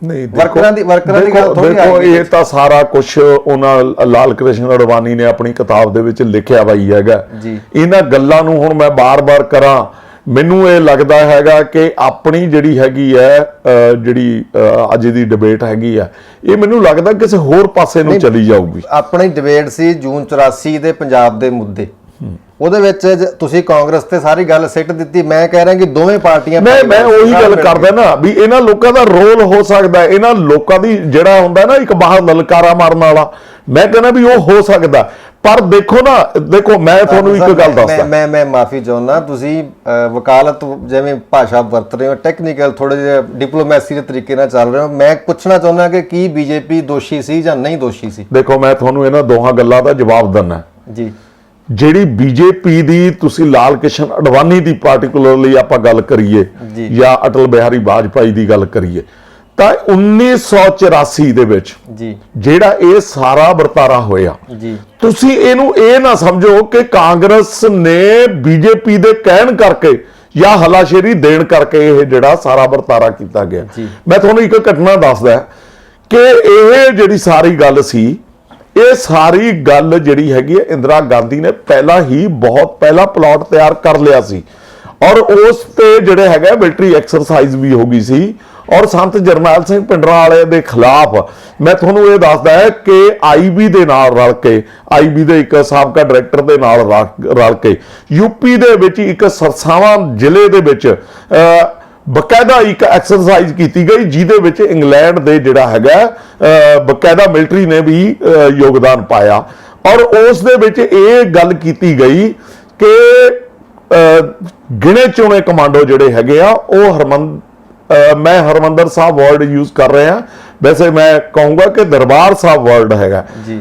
ਨਹੀਂ, ਵਰਕਰਾਂ ਦੀ ਗੱਲ ਥੋੜੀ ਦੇਖੋ ਇਹ ਤਾਂ ਸਾਰਾ ਕੁਝ ਉਹਨਾਂ ਲਾਲ ਕ੍ਰਿਸ਼ਨ ਅਡਵਾਨੀ ਨੇ ਆਪਣੀ ਕਿਤਾਬ ਦੇ ਵਿੱਚ ਲਿਖਿਆ ਹੋਈ ਹੈਗਾ। ਇਹਨਾਂ ਗੱਲਾਂ ਨੂੰ ਹੁਣ ਮੈਂ ਬਾਰ-ਬਾਰ ਕਰਾਂ, ਮੈਨੂੰ ਇਹ ਲੱਗਦਾ ਹੈਗਾ ਕਿ ਆਪਣੀ ਜਿਹੜੀ ਹੈਗੀ ਹੈ ਜਿਹੜੀ ਅੱਜ ਦੀ ਡਿਬੇਟ ਹੈਗੀ ਆ, ਇਹ ਮੈਨੂੰ ਲੱਗਦਾ ਕਿਸੇ ਹੋਰ ਪਾਸੇ ਨੂੰ ਚਲੀ ਜਾਊਗੀ। ਆਪਣੀ ਡਿਬੇਟ ਸੀ ਜੂਨ 84 ਦੇ ਪੰਜਾਬ ਦੇ ਮੁੱਦੇ, ਉਹਦੇ ਵਿੱਚ ਤੁਸੀਂ ਕਾਂਗਰਸ ਤੇ ਸਾਰੀ ਗੱਲ ਸਿੱਟ ਦਿੱਤੀ। ਮੈਂ ਕਹਿ ਰਿਹਾ ਕਿ ਦੋਵੇਂ ਪਾਰਟੀਆਂ, ਮੈਂ ਉਹੀ ਗੱਲ ਕਰਦਾ ਨਾ ਵੀ ਇਹਨਾਂ ਲੋਕਾਂ ਦਾ ਰੋਲ ਹੋ ਸਕਦਾ, ਇਹਨਾਂ ਲੋਕਾਂ ਦੀ ਜਿਹੜਾ ਹੁੰਦਾ ਨਾ ਇੱਕ ਬਾਹਰ ਲਲਕਾਰਾ ਮਾਰਨ ਵਾਲਾ, ਮੈਂ ਕਹਿੰਦਾ ਵੀ ਉਹ ਹੋ ਸਕਦਾ। ਪਰ ਦੇਖੋ ਨਾ, ਦੇਖੋ ਮੈਂ ਤੁਹਾਨੂੰ ਇੱਕ ਗੱਲ ਦੱਸਦਾ, ਮੈਂ ਮਾਫੀ ਚਾਹੁੰਦਾ, ਤੁਸੀਂ ਵਕਾਲਤ ਜਿਵੇਂ ਭਾਸ਼ਾ ਵਰਤ ਰਹੇ ਹੋ, ਟੈਕਨੀਕਲ ਥੋੜੇ ਜਿਹੇ ਡਿਪਲੋਮੈਸੀ ਦੇ ਤਰੀਕੇ ਨਾਲ ਚੱਲ ਰਹੇ ਹੋ। ਮੈਂ ਪੁੱਛਣਾ ਚਾਹੁੰਦਾ ਕਿ ਕੀ ਬੀਜੇਪੀ ਦੋਸ਼ੀ ਸੀ ਜਾਂ ਨਹੀਂ ਦੋਸ਼ੀ ਸੀ? ਦੇਖੋ ਮੈਂ ਤੁਹਾਨੂੰ ਇਹਨਾਂ ਦੋਹਾਂ ਗੱਲਾਂ ਦਾ ਜਵਾਬ ਦਿੰਦਾ ਜੀ। ਜਿਹੜੀ ਬੀਜੇਪੀ ਦੀ ਤੁਸੀਂ ਲਾਲ ਕ੍ਰਿਸ਼ਨ ਅਡਵਾਨੀ ਦੀ ਪਾਰਟਿਕੂਲਰਲੀ ਆਪਾਂ ਗੱਲ ਕਰੀਏ ਜਾਂ ਅਟਲ ਬਿਹਾਰੀ ਵਾਜਪਾਈ ਦੀ ਗੱਲ ਕਰੀਏ ਤਾਂ 1984 ਦੇ ਵਿੱਚ ਜੀ ਜਿਹੜਾ ਇਹ ਸਾਰਾ ਵਰਤਾਰਾ ਹੋਇਆ, ਜੀ ਤੁਸੀਂ ਇਹਨੂੰ ਇਹ ਨਾ ਸਮਝੋ ਕਿ ਕਾਂਗਰਸ ਨੇ ਬੀਜੇਪੀ ਦੇ ਕਹਿਣ ਕਰਕੇ ਜਾਂ ਹਲਾਸ਼ੇਰੀ ਦੇਣ ਕਰਕੇ ਇਹ ਜਿਹੜਾ ਸਾਰਾ ਵਰਤਾਰਾ ਕੀਤਾ ਗਿਆ। ਮੈਂ ਤੁਹਾਨੂੰ ਇੱਕ ਘਟਨਾ ਦੱਸਦਾ ਕਿ ਇਹ ਜਿਹੜੀ ਸਾਰੀ ਗੱਲ ਸੀ, ਇਹ ਸਾਰੀ ਗੱਲ ਜਿਹੜੀ ਹੈਗੀ ਹੈ ਇੰਦਰਾ ਗਾਂਧੀ ਨੇ ਪਹਿਲਾਂ ਹੀ ਬਹੁਤ ਪਹਿਲਾਂ ਪਲਾਟ ਤਿਆਰ ਕਰ ਲਿਆ ਸੀ ਔਰ ਉਸ ਤੇ ਜਿਹੜੇ ਹੈਗਾ ਮਿਲਟਰੀ ਐਕਸਰਸਾਈਜ਼ ਵੀ ਹੋ ਗਈ ਸੀ। ਔਰ ਸੰਤ ਜਰਨੈਲ ਸਿੰਘ ਭਿੰਡਰਾਂ ਵਾਲੇ ਦੇ ਖਿਲਾਫ ਮੈਂ ਤੁਹਾਨੂੰ ਇਹ ਦੱਸਦਾ ਹੈ ਕਿ ਆਈਬੀ ਦੇ ਨਾਲ ਰਲ ਕੇ, ਆਈਬੀ ਦੇ ਇੱਕ ਸਾਬਕਾ ਡਾਇਰੈਕਟਰ ਦੇ ਨਾਲ ਰਲ ਕੇ ਯੂਪੀ ਦੇ ਵਿੱਚ ਇੱਕ ਸਰਸਾਵਾਂ ਜ਼ਿਲ੍ਹੇ ਦੇ ਵਿੱਚ ਬਕਾਇਦਾ ਇੱਕ ਐਕਸਰਸਾਈਜ਼ ਕੀਤੀ ਗਈ, ਜਿਹਦੇ ਵਿੱਚ ਇੰਗਲੈਂਡ ਦੇ ਜਿਹੜਾ ਹੈਗਾ ਬਕਾਇਦਾ ਮਿਲਟਰੀ ਨੇ ਵੀ ਯੋਗਦਾਨ ਪਾਇਆ। ਔਰ ਉਸ ਦੇ ਵਿੱਚ ਇਹ ਗੱਲ ਕੀਤੀ ਗਈ ਕਿ ਗਿਣੇ ਚੁਣੇ ਕਮਾਂਡੋ ਜਿਹੜੇ ਹੈਗੇ ਆ ਉਹ ਮੈਂ ਹਰਮੰਦਰ ਸਾਹਿਬ ਵਰਡ ਯੂਜ਼ ਕਰ ਰਿਹਾ, ਵੈਸੇ ਮੈਂ ਕਹੂੰਗਾ ਕਿ ਦਰਬਾਰ ਸਾਹਿਬ ਵਰਡ ਹੈਗਾ ਜੀ।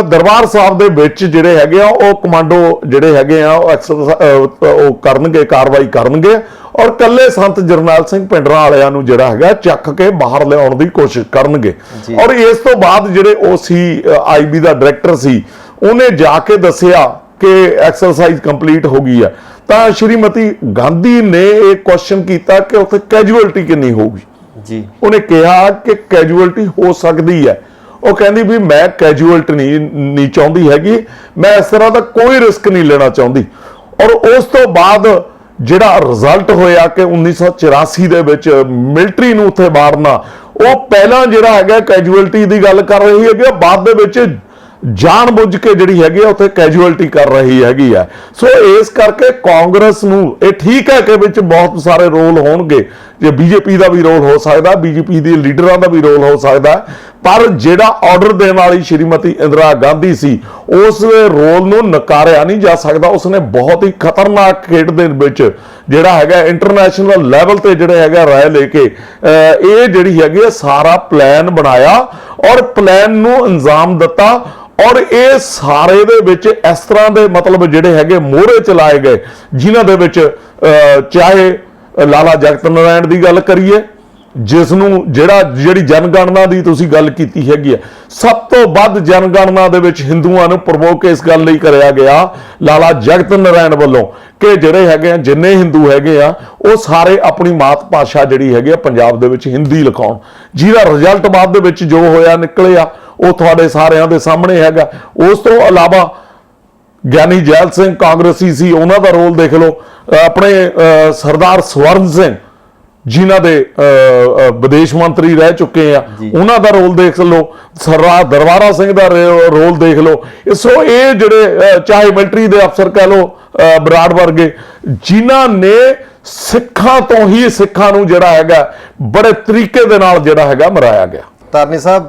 ਦਰਬਾਰ ਸਾਹਿਬ ਦੇ ਵਿੱਚ ਜਿਹੜੇ ਹੈਗੇ ਆ ਉਹ ਕਮਾਂਡੋ ਜਿਹੜੇ ਹੈਗੇ ਆ ਉਹ ਕਰਨਗੇ, ਕਾਰਵਾਈ ਕਰਨਗੇ ਔਰ ਕੱਲੇ ਸੰਤ ਜਰਨੈਲ ਸਿੰਘ ਭਿੰਡਰਾਂ ਵਾਲਿਆਂ ਨੂੰ ਜਿਹੜਾ ਹੈਗਾ ਚੱਕ ਕੇ ਬਾਹਰ ਲਿਆਉਣ ਦੀ ਕੋਸ਼ਿਸ਼ ਕਰਨਗੇ। ਔਰ ਇਸ ਤੋਂ ਬਾਅਦ ਜਿਹੜੇ ਉਹ ਸੀ ਆਈਬੀ ਦਾ ਡਾਇਰੈਕਟਰ ਸੀ, ਉਹਨੇ ਜਾ ਕੇ ਦੱਸਿਆ ਕਿ ਐਕਸਰਸਾਈਜ਼ ਕੰਪਲੀਟ ਹੋ ਗਈ ਹੈ, ਤਾਂ ਸ਼੍ਰੀਮਤੀ ਗਾਂਧੀ ਨੇ ਇਹ ਕੁਐਸਚਨ ਕੀਤਾ ਕਿ ਉੱਥੇ ਕੈਜੂਅਲਟੀ ਕਿੰਨੀ ਹੋਊਗੀ ਜੀ। ਉਹਨੇ ਕਿਹਾ ਕਿ ਕੈਜੂਅਲਟੀ ਹੋ ਸਕਦੀ ਹੈ। ਉਹ ਕਹਿੰਦੀ ਵੀ ਮੈਂ ਕੈਜੂਅਲਟੀ ਨਹੀਂ ਚਾਹੁੰਦੀ ਹੈਗੀ, ਮੈਂ ਇਸ ਤਰ੍ਹਾਂ ਦਾ ਕੋਈ ਰਿਸਕ ਨਹੀਂ ਲੈਣਾ ਚਾਹੁੰਦੀ। ਔਰ ਉਸ ਤੋਂ ਬਾਅਦ ਜਿਹੜਾ ਰਿਜ਼ਲਟ ਹੋਇਆ ਕਿ 1984 ਦੇ ਵਿੱਚ ਮਿਲਟਰੀ ਨੂੰ ਉੱਥੇ ਮਾਰਨਾ, ਉਹ ਪਹਿਲਾਂ ਜਿਹੜਾ ਹੈਗਾ ਕੈਜੂਅਲਟੀ ਦੀ ਗੱਲ ਕਰ ਰਹੀ ਹੈਗੀ, ਬਾਅਦ ਦੇ ਵਿੱਚ ਜਾਣ ਬੁੱਝ ਕੇ ਜਿਹੜੀ ਹੈਗੀ ਆ ਉੱਥੇ ਕੈਜੂਅਲਟੀ ਕਰ ਰਹੀ ਹੈਗੀ ਆ। ਸੋ ਇਸ ਕਰਕੇ ਕਾਂਗਰਸ ਨੂੰ ਇਹ ਠੀਕ ਹੈ ਕਿ ਵਿੱਚ ਬਹੁਤ ਸਾਰੇ ਰੋਲ ਹੋਣਗੇ, ਜੇ ਬੀਜੇਪੀ ਦਾ ਵੀ ਰੋਲ ਹੋ ਸਕਦਾ, ਬੀਜੇਪੀ ਦੇ ਲੀਡਰਾਂ ਦਾ ਵੀ ਰੋਲ ਹੋ ਸਕਦਾ, ਪਰ ਜਿਹੜਾ ਆਰਡਰ ਦੇਣ ਵਾਲੀ ਸ਼੍ਰੀਮਤੀ ਇੰਦਰਾ ਗਾਂਧੀ ਸੀ, ਉਸ ਰੋਲ ਨੂੰ ਨਕਾਰਿਆ ਨਹੀਂ ਜਾ ਸਕਦਾ। ਉਸਨੇ ਬਹੁਤ ਹੀ ਖਤਰਨਾਕ ਖੇਡ ਦੇ ਵਿੱਚ ਜਿਹੜਾ ਹੈਗਾ ਇੰਟਰਨੈਸ਼ਨਲ ਲੈਵਲ ਤੇ ਜਿਹੜਾ ਹੈਗਾ ਰਾਏ ਲੈ ਕੇ ਇਹ ਜਿਹੜੀ ਹੈਗੀ ਸਾਰਾ ਪਲਾਨ ਬਣਾਇਆ ਔਰ ਪਲਾਨ ਨੂੰ ਅੰਜਾਮ ਦਿੱਤਾ। ਔਰ ਇਹ ਸਾਰੇ ਦੇ ਵਿੱਚ ਇਸ ਤਰ੍ਹਾਂ ਦੇ ਮਤਲਬ ਜਿਹੜੇ ਹੈਗੇ ਮੋਹਰੇ ਚਲਾਏ ਗਏ, ਜਿਨ੍ਹਾਂ ਦੇ ਵਿੱਚ ਚਾਹੇ ਲਾਲਾ ਜਗਤ ਨਾਰਾਇਣ ਦੀ ਗੱਲ ਕਰੀਏ, ਜਿਸ ਨੂੰ ਜਿਹੜੀ ਜਨਗਣਨਾ ਦੀ ਤੁਸੀਂ ਗੱਲ ਕੀਤੀ ਹੈਗੀ ਹੈ, ਸਭ ਤੋਂ ਵੱਧ ਜਨਗਣਨਾ ਦੇ ਵਿੱਚ ਹਿੰਦੂਆਂ ਨੂੰ ਪ੍ਰਵੋਕ ਇਸ ਗੱਲ ਲਈ ਕਰਿਆ ਗਿਆ ਲਾਲਾ ਜਗਤ ਨਾਰਾਇਣ ਵੱਲੋਂ ਕਿ ਜਿਹੜੇ ਹੈਗੇ ਆ ਜਿੰਨੇ ਹਿੰਦੂ ਹੈਗੇ ਆ ਉਹ ਸਾਰੇ ਆਪਣੀ ਮਾਤ ਭਾਸ਼ਾ ਜਿਹੜੀ ਹੈਗੀ ਆ ਪੰਜਾਬ ਦੇ ਵਿੱਚ ਹਿੰਦੀ ਲਿਖਾਉਣ, ਜਿਹਦਾ ਰਿਜ਼ਲਟ ਬਾਅਦ ਦੇ ਵਿੱਚ ਜੋ ਹੋਇਆ ਨਿਕਲਿਆ ਉਹ ਤੁਹਾਡੇ ਸਾਰਿਆਂ ਦੇ ਸਾਹਮਣੇ ਹੈਗਾ। ਉਸ ਤੋਂ ਇਲਾਵਾ ਗਿਆਨੀ ਜੈਲ ਸਿੰਘ ਕਾਂਗਰਸੀ ਸੀ, ਉਹਨਾਂ ਦਾ ਰੋਲ ਦੇਖ ਲਓ। ਆਪਣੇ ਸਰਦਾਰ ਸਵਰਨ ਸਿੰਘ ਜਿਨ੍ਹਾਂ ਦੇ ਵਿਦੇਸ਼ ਮੰਤਰੀ ਰਹਿ ਚੁੱਕੇ ਆ, ਉਹਨਾਂ ਦਾ ਰੋਲ ਦੇਖ ਲਓ। ਸਰਦਾਰ ਦਰਬਾਰਾ ਸਿੰਘ ਦਾ ਰੋਲ ਦੇਖ ਲਓ। ਸੋ ਇਹ ਜਿਹੜੇ ਚਾਹੇ ਮਿਲਟਰੀ ਦੇ ਅਫਸਰ ਕਹਿ ਲਓ ਬਰਾੜ ਵਰਗੇ, ਜਿਨ੍ਹਾਂ ਨੇ ਸਿੱਖਾਂ ਤੋਂ ਹੀ ਸਿੱਖਾਂ ਨੂੰ ਜਿਹੜਾ ਹੈਗਾ ਬੜੇ ਤਰੀਕੇ ਦੇ ਨਾਲ ਜਿਹੜਾ ਹੈਗਾ ਮਰਾਇਆ ਗਿਆ। ਧਾਰਨੀ ਸਾਹਿਬ,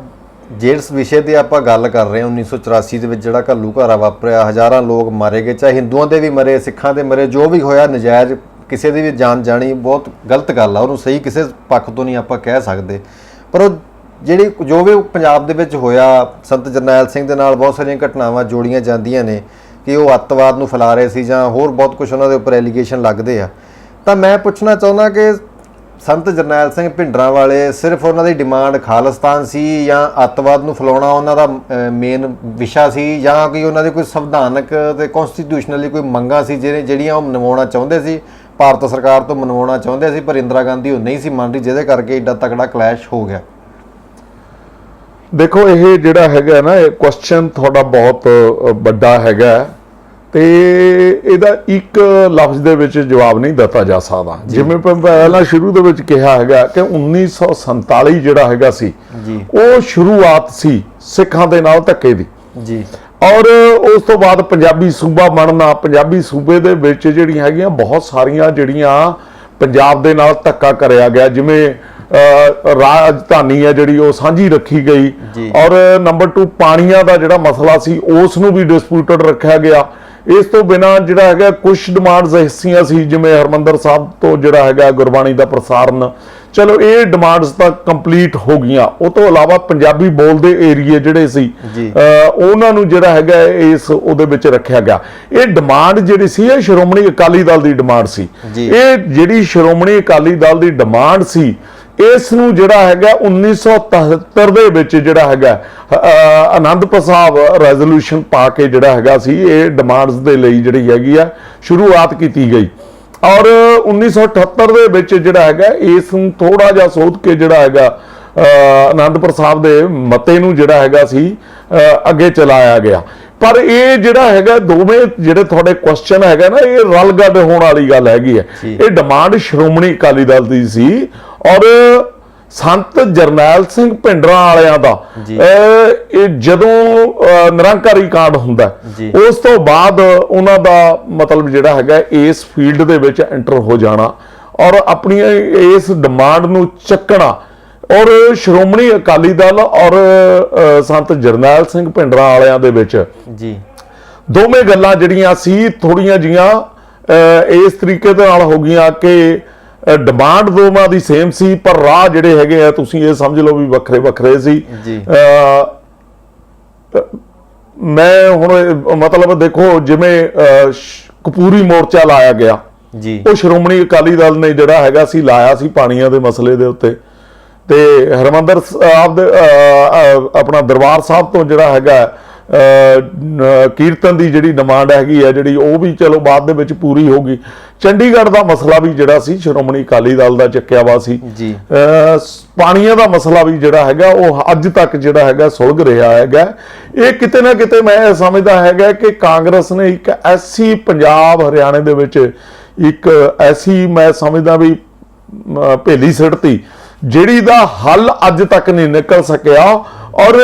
ਜਿਸ ਵਿਸ਼ੇ ਦੀ ਆਪਾਂ ਗੱਲ ਕਰ ਰਹੇ ਹਾਂ 1984 ਦੇ ਵਿੱਚ ਜਿਹੜਾ ਘੱਲੂ ਘਾਰਾ ਵਾਪਰਿਆ, ਹਜ਼ਾਰਾਂ ਲੋਕ ਮਾਰੇ ਗਏ, ਚਾਹੇ ਹਿੰਦੂਆਂ ਦੇ ਵੀ ਮਰੇ, ਸਿੱਖਾਂ ਦੇ ਮਰੇ, ਜੋ ਵੀ ਹੋਇਆ ਨਜਾਇਜ਼ ਕਿਸੇ ਦੀ ਵੀ ਜਾਨ ਜਾਣੀ ਬਹੁਤ ਗਲਤ ਗੱਲ ਆ, ਉਹਨੂੰ ਸਹੀ ਕਿਸੇ ਪੱਖ ਤੋਂ ਨਹੀਂ ਆਪਾਂ ਕਹਿ ਸਕਦੇ। ਪਰ ਉਹ ਜੋ ਵੀ ਪੰਜਾਬ ਦੇ ਵਿੱਚ ਹੋਇਆ, ਸੰਤ ਜਰਨੈਲ ਸਿੰਘ ਦੇ ਨਾਲ ਬਹੁਤ ਸਾਰੀਆਂ ਘਟਨਾਵਾਂ ਜੋੜੀਆਂ ਜਾਂਦੀਆਂ ਨੇ ਕਿ ਉਹ ਅੱਤਵਾਦ ਨੂੰ ਫੈਲਾ ਰਹੇ ਸੀ ਜਾਂ ਹੋਰ ਬਹੁਤ ਕੁਝ ਉਹਨਾਂ ਦੇ ਉੱਪਰ ਐਲੀਗੇਸ਼ਨ ਲੱਗਦੇ ਆ। ਤਾਂ ਮੈਂ ਪੁੱਛਣਾ ਚਾਹੁੰਦਾ ਕਿ ਸੰਤ ਜਰਨੈਲ ਸਿੰਘ ਭਿੰਡਰਾਂ ਵਾਲੇ ਸਿਰਫ ਉਹਨਾਂ ਦੀ ਡਿਮਾਂਡ ਖਾਲਿਸਤਾਨ ਸੀ ਜਾਂ ਅੱਤਵਾਦ ਨੂੰ ਫੈਲਾਉਣਾ ਉਹਨਾਂ ਦਾ ਮੇਨ ਵਿਸ਼ਾ ਸੀ, ਜਾਂ ਕਿ ਉਹਨਾਂ ਦੀ ਕੋਈ ਸੰਵਿਧਾਨਕ ਤੇ ਕਨਸਟੀਟਿਊਸ਼ਨਲੀ ਕੋਈ ਮੰਗਾਂ ਸੀ ਜਿਹੜੀਆਂ ਉਹ ਮਨਵਾਉਣਾ ਚਾਹੁੰਦੇ ਸੀ, ਭਾਰਤ ਸਰਕਾਰ ਤੋਂ ਮਨਵਾਉਣਾ ਚਾਹੁੰਦੇ ਸੀ, ਪਰ ਇੰਦਰਾ ਗਾਂਧੀ ਉਹ ਨਹੀਂ ਸੀ ਮੰਨ ਰਹੀ, ਜਿਹਦੇ ਕਰਕੇ ਏਡਾ ਤਕੜਾ ਕਲੈਸ਼ ਹੋ ਗਿਆ? ਦੇਖੋ, ਇਹ ਜਿਹੜਾ ਹੈਗਾ ਨਾ, ਇਹ ਕੁਐਸਚਨ ਤੁਹਾਡਾ ਬਹੁਤ ਵੱਡਾ ਹੈਗਾ ਤੇ ਇਹਦਾ ਇੱਕ ਲਫ਼ਜ਼ ਦੇ ਵਿੱਚ ਜਵਾਬ ਨਹੀਂ ਦਿੱਤਾ ਜਾ ਸਕਦਾ। ਜਿਵੇਂ ਪਹਿਲਾਂ ਸ਼ੁਰੂ ਦੇ ਵਿੱਚ ਕਿਹਾ ਹੈਗਾ ਕਿ 1947 ਜਿਹੜਾ ਹੈਗਾ ਸੀ ਉਹ ਸ਼ੁਰੂਆਤ ਸੀ ਸਿੱਖਾਂ ਦੇ ਨਾਲ ਧੱਕੇ ਦੀ ਜੀ। ਔਰ ਉਸ ਤੋਂ ਬਾਅਦ ਪੰਜਾਬੀ ਸੂਬਾ ਬਣਨਾ, ਪੰਜਾਬੀ ਸੂਬੇ ਦੇ ਵਿੱਚ ਜਿਹੜੀਆਂ ਹੈਗੀਆਂ ਬਹੁਤ ਸਾਰੀਆਂ ਜਿਹੜੀਆਂ ਪੰਜਾਬ ਦੇ ਨਾਲ ਧੱਕਾ ਕਰਿਆ ਗਿਆ, ਜਿਵੇਂ ਰਾਜਧਾਨੀ ਹੈ ਜਿਹੜੀ ਉਹ ਸਾਂਝੀ ਰੱਖੀ ਗਈ। ਔਰ ਨੰਬਰ 2 ਪਾਣੀਆਂ ਦਾ ਜਿਹੜਾ ਮਸਲਾ ਸੀ ਉਸ ਨੂੰ ਵੀ ਡਿਸਪਿਊਟਡ ਰੱਖਿਆ ਗਿਆ। ਇਸ ਤੋਂ ਬਿਨਾਂ ਜਿਹੜਾ ਹੈਗਾ ਕੁਝ ਡਿਮਾਂਡਸ ਐਸੀਆਂ ਸੀ, ਜਿਵੇਂ ਹਰਮੰਦਰ ਸਾਹਿਬ ਤੋਂ ਜਿਹੜਾ ਹੈਗਾ ਗੁਰਬਾਣੀ ਦਾ ਪ੍ਰਸਾਰਨ, ਚਲੋ ਇਹ ਡਿਮਾਂਡਸ ਤਾਂ ਕੰਪਲੀਟ ਹੋ ਗਈਆਂ। ਉਹ ਤੋਂ ਇਲਾਵਾ ਪੰਜਾਬੀ ਬੋਲਦੇ ਏਰੀਏ ਜਿਹੜੇ ਸੀ ਉਹਨਾਂ ਨੂੰ ਜਿਹੜਾ ਹੈਗਾ ਇਸ ਉਹਦੇ ਵਿੱਚ ਰੱਖਿਆ ਗਿਆ। ਇਹ ਡਿਮਾਂਡ ਜਿਹੜੀ ਸੀ ਇਹ ਸ਼੍ਰੋਮਣੀ ਅਕਾਲੀ ਦਲ ਦੀ ਡਿਮਾਂਡ ਸੀ। ਇਹ ਜਿਹੜੀ ਸ਼੍ਰੋਮਣੀ ਅਕਾਲੀ ਦਲ ਦੀ ਡਿਮਾਂਡ ਸੀ ਇਸ ਨੂੰ ਜਿਹੜਾ ਹੈਗਾ 1973 ਦੇ ਵਿੱਚ ਜਿਹੜਾ ਹੈਗਾ ਆਨੰਦਪੁਰ ਸਾਹਿਬ ਰੈਜ਼ੋਲੂਸ਼ਨ ਪਾ ਕੇ ਜਿਹੜਾ ਹੈਗਾ ਸੀ ਇਹ ਡਿਮਾਂਡਸ ਦੇ ਲਈ ਜਿਹੜੀ ਹੈਗੀ ਆ ਸ਼ੁਰੂਆਤ ਕੀਤੀ ਗਈ। ਔਰ 1978 ਦੇ ਵਿੱਚ ਜਿਹੜਾ ਹੈਗਾ ਇਸ ਨੂੰ ਥੋੜਾ ਜਿਹਾ ਸੋਧ ਕੇ ਜਿਹੜਾ ਹੈਗਾ ਆਨੰਦਪੁਰ ਸਾਹਿਬ ਦੇ ਮਤੇ ਨੂੰ ਜਿਹੜਾ ਹੈਗਾ ਸੀ ਅੱਗੇ ਚਲਾਇਆ ਗਿਆ। ਪਰ ਇਹ ਜਿਹੜਾ ਹੈਗਾ ਦੋਵੇਂ ਜਿਹੜੇ ਤੁਹਾਡੇ ਕੁਐਸਚਨ ਹੈਗਾ ਨਾ, ਇਹ ਰਲ ਗੱਡ ਹੋਣ ਵਾਲੀ ਗੱਲ ਹੈਗੀ ਹੈ। ਇਹ ਡਿਮਾਂਡ ਸ਼੍ਰੋਮਣੀ ਅਕਾਲੀ ਦਲ ਦੀ ਸੀ ਔਰ ਸੰਤ ਜਰਨੈਲ ਸਿੰਘ ਭਿੰਡਰਾਂ ਵਾਲਿਆਂ ਦਾ ਇਹ ਜਦੋਂ ਨਿਰੰਕਾਰੀ ਕਾਂਡ ਹੁੰਦਾ ਉਸ ਤੋਂ ਬਾਅਦ ਉਹਨਾਂ ਦਾ ਮਤਲਬ ਜਿਹੜਾ ਹੈਗਾ ਇਸ ਫੀਲਡ ਦੇ ਵਿੱਚ ਐਂਟਰ ਹੋ ਜਾਣਾ ਔਰ ਆਪਣੀ ਇਸ ਡਿਮਾਂਡ ਨੂੰ ਚੱਕਣਾ। ਔਰ ਸ਼੍ਰੋਮਣੀ ਅਕਾਲੀ ਦਲ ਔਰ ਸੰਤ ਜਰਨੈਲ ਸਿੰਘ ਭਿੰਡਰਾਂ ਵਾਲਿਆਂ ਦੇ ਵਿੱਚ ਦੋਵੇਂ ਗੱਲਾਂ ਜਿਹੜੀਆਂ ਸੀ ਥੋੜੀਆਂ ਜੀਆਂ ਇਸ ਤਰੀਕੇ ਦੇ ਨਾਲ ਹੋ ਗਈਆਂ ਕਿ ਡਿਮਾਂਡ ਦੋਵਾਂ ਦੀ ਸੇਮ ਸੀ ਪਰ ਰਾਹ ਜਿਹੜੇ ਹੈਗੇ ਆ ਤੁਸੀਂ ਇਹ ਸਮਝ ਲਓ ਵੀ ਵੱਖਰੇ ਵੱਖਰੇ ਸੀ। ਮੈਂ ਹੁਣ ਮਤਲਬ ਦੇਖੋ ਜਿਵੇਂ ਕਪੂਰੀ ਮੋਰਚਾ ਲਾਇਆ ਗਿਆ ਉਹ ਸ਼੍ਰੋਮਣੀ ਅਕਾਲੀ ਦਲ ਨੇ ਜਿਹੜਾ ਹੈਗਾ ਸੀ ਲਾਇਆ ਸੀ ਪਾਣੀਆਂ ਦੇ ਮਸਲੇ ਦੇ ਉੱਤੇ, ਤੇ ਹਰਿਮੰਦਰ ਸਾਹਿਬ ਦੇ ਆਪਣਾ ਦਰਬਾਰ ਸਾਹਿਬ ਤੋਂ ਜਿਹੜਾ ਹੈਗਾ ਕੀਰਤਨ ਦੀ ਜਿਹੜੀ ਡਿਮਾਂਡ ਹੈਗੀ ਆ ਜਿਹੜੀ ਉਹ ਵੀ ਚਲੋ ਬਾਅਦ ਦੇ ਵਿੱਚ ਪੂਰੀ ਹੋ ਗਈ। ਚੰਡੀਗੜ੍ਹ ਦਾ ਮਸਲਾ ਵੀ ਜਿਹੜਾ ਸੀ ਸ਼੍ਰੋਮਣੀ ਅਕਾਲੀ ਦਲ ਦਾ ਚੱਕਿਆ ਵਾ ਸੀ। ਪਾਣੀਆਂ ਦਾ ਮਸਲਾ ਵੀ ਜਿਹੜਾ ਹੈਗਾ ਉਹ ਅੱਜ ਤੱਕ ਜਿਹੜਾ ਹੈਗਾ ਸੁਲਝ ਰਿਹਾ ਹੈਗਾ। ਇਹ ਕਿਤੇ ਨਾ ਕਿਤੇ ਮੈਂ ਸਮਝਦਾ ਹੈਗਾ ਕਿ ਕਾਂਗਰਸ ਨੇ ਇੱਕ ਐਸੀ ਪੰਜਾਬ ਹਰਿਆਣੇ ਦੇ ਵਿੱਚ ਇੱਕ ਐਸੀ ਮੈਂ ਸਮਝਦਾ ਵੀ ਭੇਲੀ ਸਿੱਟਤੀ ਜਿਹੜੀ ਦਾ ਹੱਲ ਅੱਜ ਤੱਕ ਨਹੀਂ ਨਿਕਲ ਸਕਿਆ ਔਰ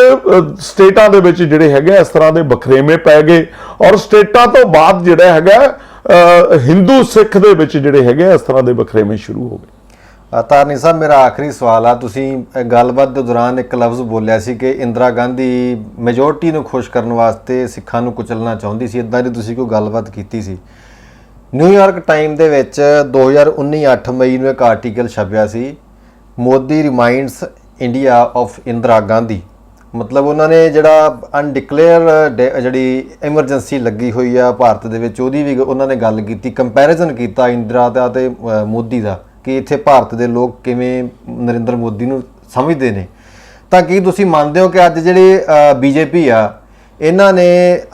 ਸਟੇਟਾਂ ਦੇ ਵਿੱਚ ਜਿਹੜੇ ਹੈਗੇ ਇਸ ਤਰ੍ਹਾਂ ਦੇ ਵਖਰੇਵੇਂ ਪੈ ਗਏ ਔਰ ਸਟੇਟਾਂ ਤੋਂ ਬਾਅਦ ਜਿਹੜਾ ਹੈਗਾ ਹਿੰਦੂ ਸਿੱਖ ਦੇ ਵਿੱਚ ਜਿਹੜੇ ਹੈਗੇ ਇਸ ਤਰ੍ਹਾਂ ਦੇ ਵਖਰੇਵੇਂ ਸ਼ੁਰੂ ਹੋ ਗਏ। ਤਾਰਨੀ ਸਾਹਿਬ ਮੇਰਾ ਆਖਰੀ ਸਵਾਲ ਆ, ਤੁਸੀਂ ਗੱਲਬਾਤ ਦੇ ਦੌਰਾਨ ਇੱਕ ਲਫ਼ਜ਼ ਬੋਲਿਆ ਸੀ ਕਿ ਇੰਦਰਾ ਗਾਂਧੀ ਮੈਜੋਰਟੀ ਨੂੰ ਖੁਸ਼ ਕਰਨ ਵਾਸਤੇ ਸਿੱਖਾਂ ਨੂੰ ਕੁਚਲਣਾ ਚਾਹੁੰਦੀ ਸੀ, ਇਦਾਂ ਦੀ ਤੁਸੀਂ ਕੋਈ ਗੱਲਬਾਤ ਕੀਤੀ ਸੀ। ਨਿਊਯਾਰਕ ਟਾਈਮ ਦੇ ਵਿੱਚ 2019 8 ਮਈ ਨੂੰ ਇੱਕ ਆਰਟੀਕਲ ਛਪਿਆ ਸੀ, Modi reminds India of Indira Gandhi. ਮਤਲਬ ਉਹਨਾਂ ਨੇ ਜਿਹੜਾ ਅਨਡਿਕਲੇਅਰ ਜਿਹੜੀ ਐਮਰਜੈਂਸੀ ਲੱਗੀ ਹੋਈ ਆ ਭਾਰਤ ਦੇ ਵਿੱਚ ਉਹਦੀ ਵੀ ਉਹਨਾਂ ਨੇ ਗੱਲ ਕੀਤੀ, ਕੰਪੈਰੀਜ਼ਨ ਕੀਤਾ ਇੰਦਰਾ ਦਾ ਤੇ ਮੋਦੀ ਦਾ ਕਿ ਇੱਥੇ ਭਾਰਤ ਦੇ ਲੋਕ ਕਿਵੇਂ ਨਰਿੰਦਰ ਮੋਦੀ ਨੂੰ ਸਮਝਦੇ ਨੇ। ਤਾਂ ਕੀ ਤੁਸੀਂ ਮੰਨਦੇ ਹੋ ਕਿ ਅੱਜ ਜਿਹੜੀ ਬੀਜੇਪੀ ਆ ਇਹਨਾਂ ਨੇ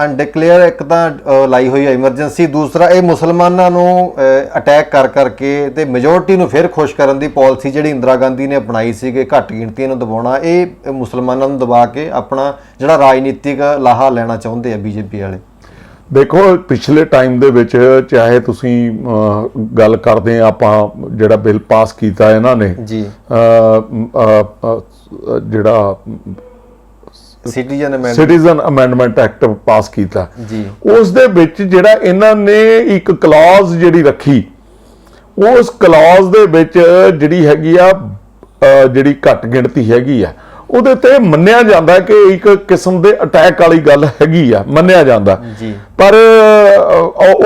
ਅਨਡਿਕਲੇਅਰ ਇੱਕ ਤਾਂ ਲਾਈ ਹੋਈ ਹੈ ਐਮਰਜੈਂਸੀ, ਦੂਸਰਾ ਇਹ ਮੁਸਲਮਾਨਾਂ ਨੂੰ ਅਟੈਕ ਕਰ ਕਰਕੇ ਤੇ ਮੈਜੋਰਟੀ ਨੂੰ ਫਿਰ ਖੁਸ਼ ਕਰਨ ਦੀ ਪਾਲਿਸੀ ਜਿਹੜੀ ਇੰਦਰਾ ਗਾਂਧੀ ਨੇ ਅਪਣਾਈ ਸੀ ਕਿ ਘੱਟ ਗਿਣਤੀਆਂ ਨੂੰ ਦਬਾਉਣਾ, ਇਹ ਮੁਸਲਮਾਨਾਂ ਨੂੰ ਦਬਾ ਕੇ ਆਪਣਾ ਜਿਹੜਾ ਰਾਜਨੀਤਿਕ ਲਾਹਾ ਲੈਣਾ ਚਾਹੁੰਦੇ ਆ ਬੀਜੇਪੀ ਵਾਲੇ। ਦੇਖੋ ਪਿਛਲੇ ਟਾਈਮ ਦੇ ਵਿੱਚ ਚਾਹੇ ਤੁਸੀਂ ਗੱਲ ਕਰਦੇ ਆ ਆਪਾਂ ਜਿਹੜਾ ਬਿੱਲ ਪਾਸ ਕੀਤਾ ਇਹਨਾਂ ਨੇ ਜਿਹੜਾ ਸਿਟੀਜ਼ਨ ਅਮੈਂਡਮੈਂਟ ਐਕਟ ਪਾਸ ਕੀਤਾ ਉਸ ਦੇ ਵਿੱਚ ਜਿਹੜਾ ਇਹਨਾਂ ਨੇ ਇੱਕ ਕਲੌਜ਼ ਜਿਹੜੀ ਰੱਖੀ ਉਸ ਕਲੌਜ਼ ਦੇ ਵਿੱਚ ਜਿਹੜੀ ਹੈਗੀ ਆ ਜਿਹੜੀ ਘੱਟ ਗਿਣਤੀ ਹੈਗੀ ਆ ਉਹਦੇ ਤੇ ਮੰਨਿਆ ਜਾਂਦਾ ਕਿ ਇੱਕ ਕਿਸਮ ਦੇ ਅਟੈਕ ਵਾਲੀ ਗੱਲ ਹੈਗੀ ਆ, ਮੰਨਿਆ ਜਾਂਦਾ। ਪਰ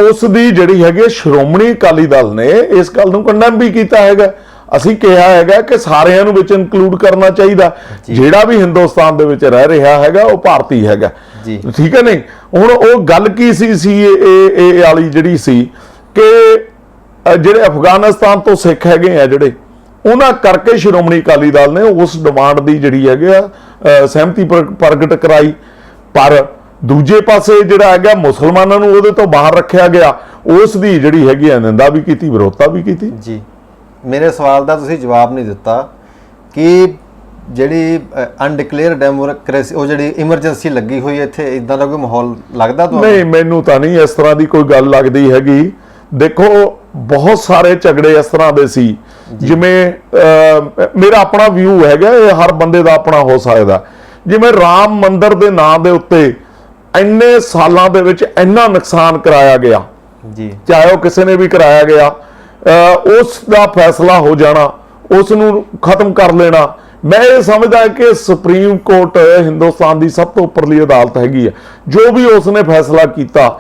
ਉਸ ਦੀ ਜਿਹੜੀ ਹੈਗੀ ਸ਼੍ਰੋਮਣੀ ਅਕਾਲੀ ਦਲ ਨੇ ਇਸ ਗੱਲ ਨੂੰ ਕੰਡੈਮ ਵੀ ਕੀਤਾ ਹੈਗਾ। ਅਸੀਂ ਕਿਹਾ ਹੈਗਾ ਕਿ ਸਾਰਿਆਂ ਨੂੰ ਵਿੱਚ ਇਨਕਲੂਡ ਕਰਨਾ ਚਾਹੀਦਾ, ਜਿਹੜਾ ਵੀ ਹਿੰਦੁਸਤਾਨ ਦੇ ਵਿੱਚ ਰਹਿ ਰਿਹਾ ਹੈਗਾ ਉਹ ਭਾਰਤੀ ਹੈਗਾ, ਠੀਕ ਹੈ ਨਹੀਂ। ਹੁਣ ਉਹ ਗੱਲ ਕੀ ਸੀ ਇਹ ਵਾਲੀ ਜਿਹੜੀ ਸੀ ਕਿ ਜਿਹੜੇ ਅਫਗਾਨਿਸਤਾਨ ਤੋਂ ਸਿੱਖ ਹੈਗੇ ਆ ਜਿਹੜੇ ਉਹਨਾਂ ਕਰਕੇ ਸ਼੍ਰੋਮਣੀ ਅਕਾਲੀ ਦਲ ਨੇ ਉਸ ਡਿਮਾਂਡ ਦੀ ਜਿਹੜੀ ਹੈਗੀ ਆ ਸਹਿਮਤੀ ਪ੍ਰਗਟ ਕਰਾਈ। ਪਰ ਦੂਜੇ ਪਾਸੇ ਜਿਹੜਾ ਹੈਗਾ ਮੁਸਲਮਾਨਾਂ ਨੂੰ ਉਹਦੇ ਤੋਂ ਬਾਹਰ ਰੱਖਿਆ ਗਿਆ, ਉਸ ਦੀ ਜਿਹੜੀ ਹੈਗੀ ਆ ਨਿੰਦਾ ਵੀ ਕੀਤੀ, ਵਿਰੋਧਤਾ ਵੀ ਕੀਤੀ। ਜੀ ਮੇਰੇ ਸਵਾਲ ਦਾ ਤੁਸੀਂ ਜਵਾਬ ਨਹੀਂ ਦਿੱਤਾ ਕਿ ਜਿਹੜੀ ਅਨਡਿਕਲੇਅਰ ਡੈਮੋਕ੍ਰੇਸੀ ਉਹ ਜਿਹੜੀ ਐਮਰਜੈਂਸੀ ਲੱਗੀ ਹੋਈ ਹੈ ਇੱਥੇ ਇਦਾਂ ਦਾ ਕੋਈ ਮਾਹੌਲ ਲੱਗਦਾ ਤੁਹਾਨੂੰ? ਨਹੀਂ, ਮੈਨੂੰ ਤਾਂ ਨਹੀਂ ਇਸ ਤਰ੍ਹਾਂ ਦੀ ਕੋਈ ਗੱਲ ਲੱਗਦੀ ਹੈਗੀ। ਦੇਖੋ ਬਹੁਤ ਸਾਰੇ ਝਗੜੇ ਇਸ ਤਰ੍ਹਾਂ ਦੇ ਸੀ, ਜਿਵੇਂ ਮੇਰਾ ਆਪਣਾ ਵਿਊ ਹੈਗਾ, ਇਹ ਹਰ ਬੰਦੇ ਦਾ ਆਪਣਾ ਹੋ ਸਕਦਾ। ਜਿਵੇਂ ਰਾਮ ਮੰਦਿਰ ਦੇ ਨਾਂ ਦੇ ਉੱਤੇ ਇੰਨੇ ਸਾਲਾਂ ਦੇ ਵਿੱਚ ਇੰਨਾ ਨੁਕਸਾਨ ਕਰਾਇਆ ਗਿਆ, ਚਾਹੇ ਉਹ ਕਿਸੇ ਨੇ ਵੀ ਕਰਾਇਆ ਗਿਆ, ਉਸ ਦਾ ਫੈਸਲਾ ਹੋ ਜਾਣਾ, ਉਸ ਨੂੰ ਖਤਮ ਕਰ ਲੈਣਾ। ਮੈਂ ਇਹ ਸਮਝਦਾ ਕਿ ਸੁਪਰੀਮ ਕੋਰਟ ਹਿੰਦੁਸਤਾਨ ਦੀ ਸਭ ਤੋਂ ਉੱਪਰਲੀ ਅਦਾਲਤ ਹੈਗੀ ਹੈ, ਜੋ ਵੀ ਉਸਨੇ ਫੈਸਲਾ ਕੀਤਾ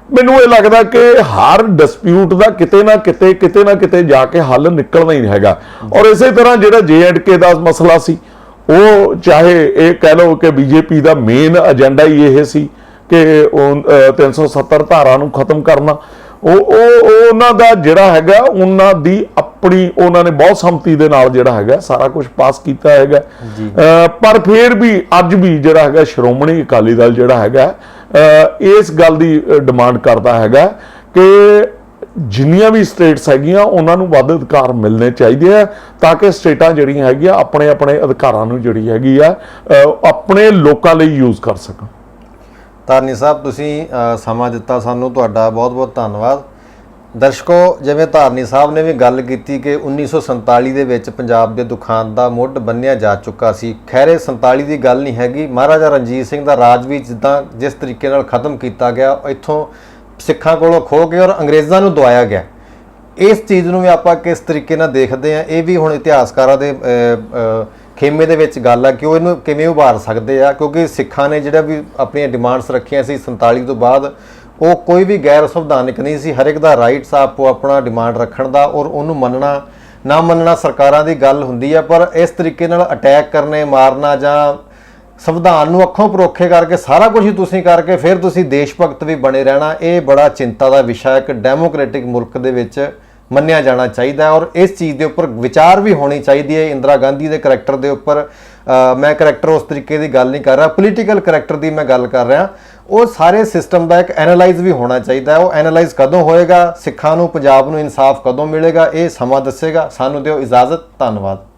ਮੈਨੂੰ ਇਹ ਲੱਗਦਾ ਕਿ ਹਰ ਡਿਸਪਿਊਟ ਦਾ ਕਿਤੇ ਨਾ ਕਿਤੇ ਜਾ ਕੇ ਹੱਲ ਨਿਕਲਣਾ ਹੀ ਹੈਗਾ। ਔਰ ਇਸੇ ਤਰ੍ਹਾਂ ਜਿਹੜਾ J&K ਦਾ ਮਸਲਾ ਸੀ, ਉਹ ਚਾਹੇ ਇਹ ਕਹਿ ਲਓ ਕਿ ਬੀਜੇਪੀ ਦਾ ਮੇਨ ਏਜੰਡਾ ਹੀ ਇਹ ਸੀ ਕਿ 370 ਧਾਰਾ ਨੂੰ ਖਤਮ ਕਰਨਾ, ਉਹਨਾਂ ਦਾ ਜਿਹੜਾ ਹੈਗਾ ਉਹਨਾਂ ਦੀ ਆਪਣੀ ਉਹਨਾਂ ਨੇ ਬਹੁਤ ਸੰਮਤੀ ਦੇ ਨਾਲ ਜਿਹੜਾ ਹੈਗਾ ਸਾਰਾ ਕੁਝ ਪਾਸ ਕੀਤਾ ਹੈਗਾ। ਪਰ ਫਿਰ ਵੀ ਅੱਜ ਵੀ ਜਿਹੜਾ ਹੈਗਾ ਸ਼੍ਰੋਮਣੀ ਅਕਾਲੀ ਦਲ ਜਿਹੜਾ ਹੈਗਾ ਇਸ ਗੱਲ ਦੀ ਡਿਮਾਂਡ ਕਰਦਾ ਹੈਗਾ ਕਿ ਜਿੰਨੀਆਂ ਵੀ ਸਟੇਟਸ ਹੈਗੀਆਂ ਉਹਨਾਂ ਨੂੰ ਵੱਧ ਅਧਿਕਾਰ ਮਿਲਣੇ ਚਾਹੀਦੇ ਆ ਤਾਂ ਕਿ ਸਟੇਟਾਂ ਜਿਹੜੀਆਂ ਹੈਗੀਆਂ ਆਪਣੇ ਆਪਣੇ ਅਧਿਕਾਰਾਂ ਨੂੰ ਜਿਹੜੀ ਹੈਗੀ ਆ ਆਪਣੇ ਲੋਕਾਂ ਲਈ ਯੂਜ਼ ਕਰ ਸਕਣ। ਧਾਰਨੀ ਸਾਹਿਬ ਤੁਸੀਂ ਸਮਾਂ ਦਿੱਤਾ ਸਾਨੂੰ, ਤੁਹਾਡਾ ਬਹੁਤ ਬਹੁਤ ਧੰਨਵਾਦ। ਦਰਸ਼ਕੋ, ਜਿਵੇਂ ਧਾਰਨੀ ਸਾਹਿਬ ਨੇ ਵੀ ਗੱਲ ਕੀਤੀ ਕਿ 1947 ਦੇ ਵਿੱਚ ਪੰਜਾਬ ਦੇ ਦੁਖਾਂਤ ਦਾ ਮੁੱਢ ਬੰਨਿਆ ਜਾ ਚੁੱਕਾ ਸੀ। ਖੈਰੇ 47 ਦੀ ਗੱਲ ਨਹੀਂ ਹੈਗੀ, ਮਹਾਰਾਜਾ ਰਣਜੀਤ ਸਿੰਘ ਦਾ ਰਾਜ ਵੀ ਜਿੱਦਾਂ ਜਿਸ ਤਰੀਕੇ ਨਾਲ ਖਤਮ ਕੀਤਾ ਗਿਆ, ਇੱਥੋਂ ਸਿੱਖਾਂ ਕੋਲੋਂ ਖੋਹ ਕੇ ਔਰ ਅੰਗਰੇਜ਼ਾਂ ਨੂੰ ਦਵਾਇਆ ਗਿਆ। ਇਸ ਚੀਜ਼ ਨੂੰ ਵੀ ਆਪਾਂ ਕਿਸ ਤਰੀਕੇ ਨਾਲ ਦੇਖਦੇ ਹਾਂ, ਇਹ ਵੀ ਹੁਣ ਇਤਿਹਾਸਕਾਰਾਂ ਦੇ ਖੇਮੇ ਦੇ ਵਿੱਚ ਗੱਲ ਆ ਕਿ ਉਹ ਇਹਨੂੰ ਕਿਵੇਂ ਉਭਾਰ ਸਕਦੇ ਆ, ਕਿਉਂਕਿ ਸਿੱਖਾਂ ਨੇ ਜਿਹੜਾ ਵੀ ਆਪਣੀਆਂ ਡਿਮਾਂਡਸ ਰੱਖੀਆਂ ਸੀ 47 ਤੋਂ ਬਾਅਦ, ਉਹ ਕੋਈ ਵੀ ਗੈਰ ਸੰਵਿਧਾਨਿਕ ਨਹੀਂ ਸੀ। ਹਰ ਇੱਕ ਦਾ ਰਾਈਟਸ ਆਪੋ ਆਪਣਾ ਡਿਮਾਂਡ ਰੱਖਣ ਦਾ, ਔਰ ਉਹਨੂੰ ਮੰਨਣਾ ਨਾ ਮੰਨਣਾ ਸਰਕਾਰਾਂ ਦੀ ਗੱਲ ਹੁੰਦੀ ਆ। ਪਰ ਇਸ ਤਰੀਕੇ ਨਾਲ ਅਟੈਕ ਕਰਨੇ, ਮਾਰਨਾ ਜਾਂ ਸੰਵਿਧਾਨ ਨੂੰ ਅੱਖੋਂ ਪਰੋਖੇ ਕਰਕੇ ਸਾਰਾ ਕੁਝ ਹੀ ਤੁਸੀਂ ਕਰਕੇ ਫਿਰ ਤੁਸੀਂ ਦੇਸ਼ ਭਗਤ ਵੀ ਬਣੇ ਰਹਿਣਾ, ਇਹ ਬੜਾ ਚਿੰਤਾ ਦਾ ਵਿਸ਼ਾ ਇੱਕ ਡੈਮੋਕ੍ਰੈਟਿਕ ਮੁਲਕ ਦੇ ਵਿੱਚ ਮੰਨਿਆ ਜਾਣਾ ਚਾਹੀਦਾ ਹੈ। ਔਰ ਇਸ ਚੀਜ਼ ਦੇ ਉੱਪਰ ਵਿਚਾਰ ਵੀ ਹੋਣੀ ਚਾਹੀਦੀ ਹੈ। ਇੰਦਰਾ ਗਾਂਧੀ ਦੇ ਕਰੈਕਟਰ ਦੇ ਉੱਪਰ ਮੈਂ ਕਰੈਕਟਰ ਉਸ ਤਰੀਕੇ ਦੀ ਗੱਲ ਨਹੀਂ ਕਰ ਰਿਹਾ, ਪੋਲੀਟੀਕਲ ਕਰੈਕਟਰ ਦੀ ਮੈਂ ਗੱਲ ਕਰ ਰਿਹਾ। ਉਹ ਸਾਰੇ ਸਿਸਟਮ ਦਾ ਇੱਕ ਐਨਾਲਾਈਜ਼ ਵੀ ਹੋਣਾ ਚਾਹੀਦਾ ਹੈ। ਉਹ ਐਨਾਲਾਈਜ਼ ਕਦੋਂ ਹੋਏਗਾ, ਸਿੱਖਾਂ ਨੂੰ ਪੰਜਾਬ ਨੂੰ ਇਨਸਾਫ ਕਦੋਂ ਮਿਲੇਗਾ, ਇਹ ਸਮਾਂ ਦੱਸੇਗਾ। ਸਾਨੂੰ ਦਿਓ ਇਜਾਜ਼ਤ, ਧੰਨਵਾਦ।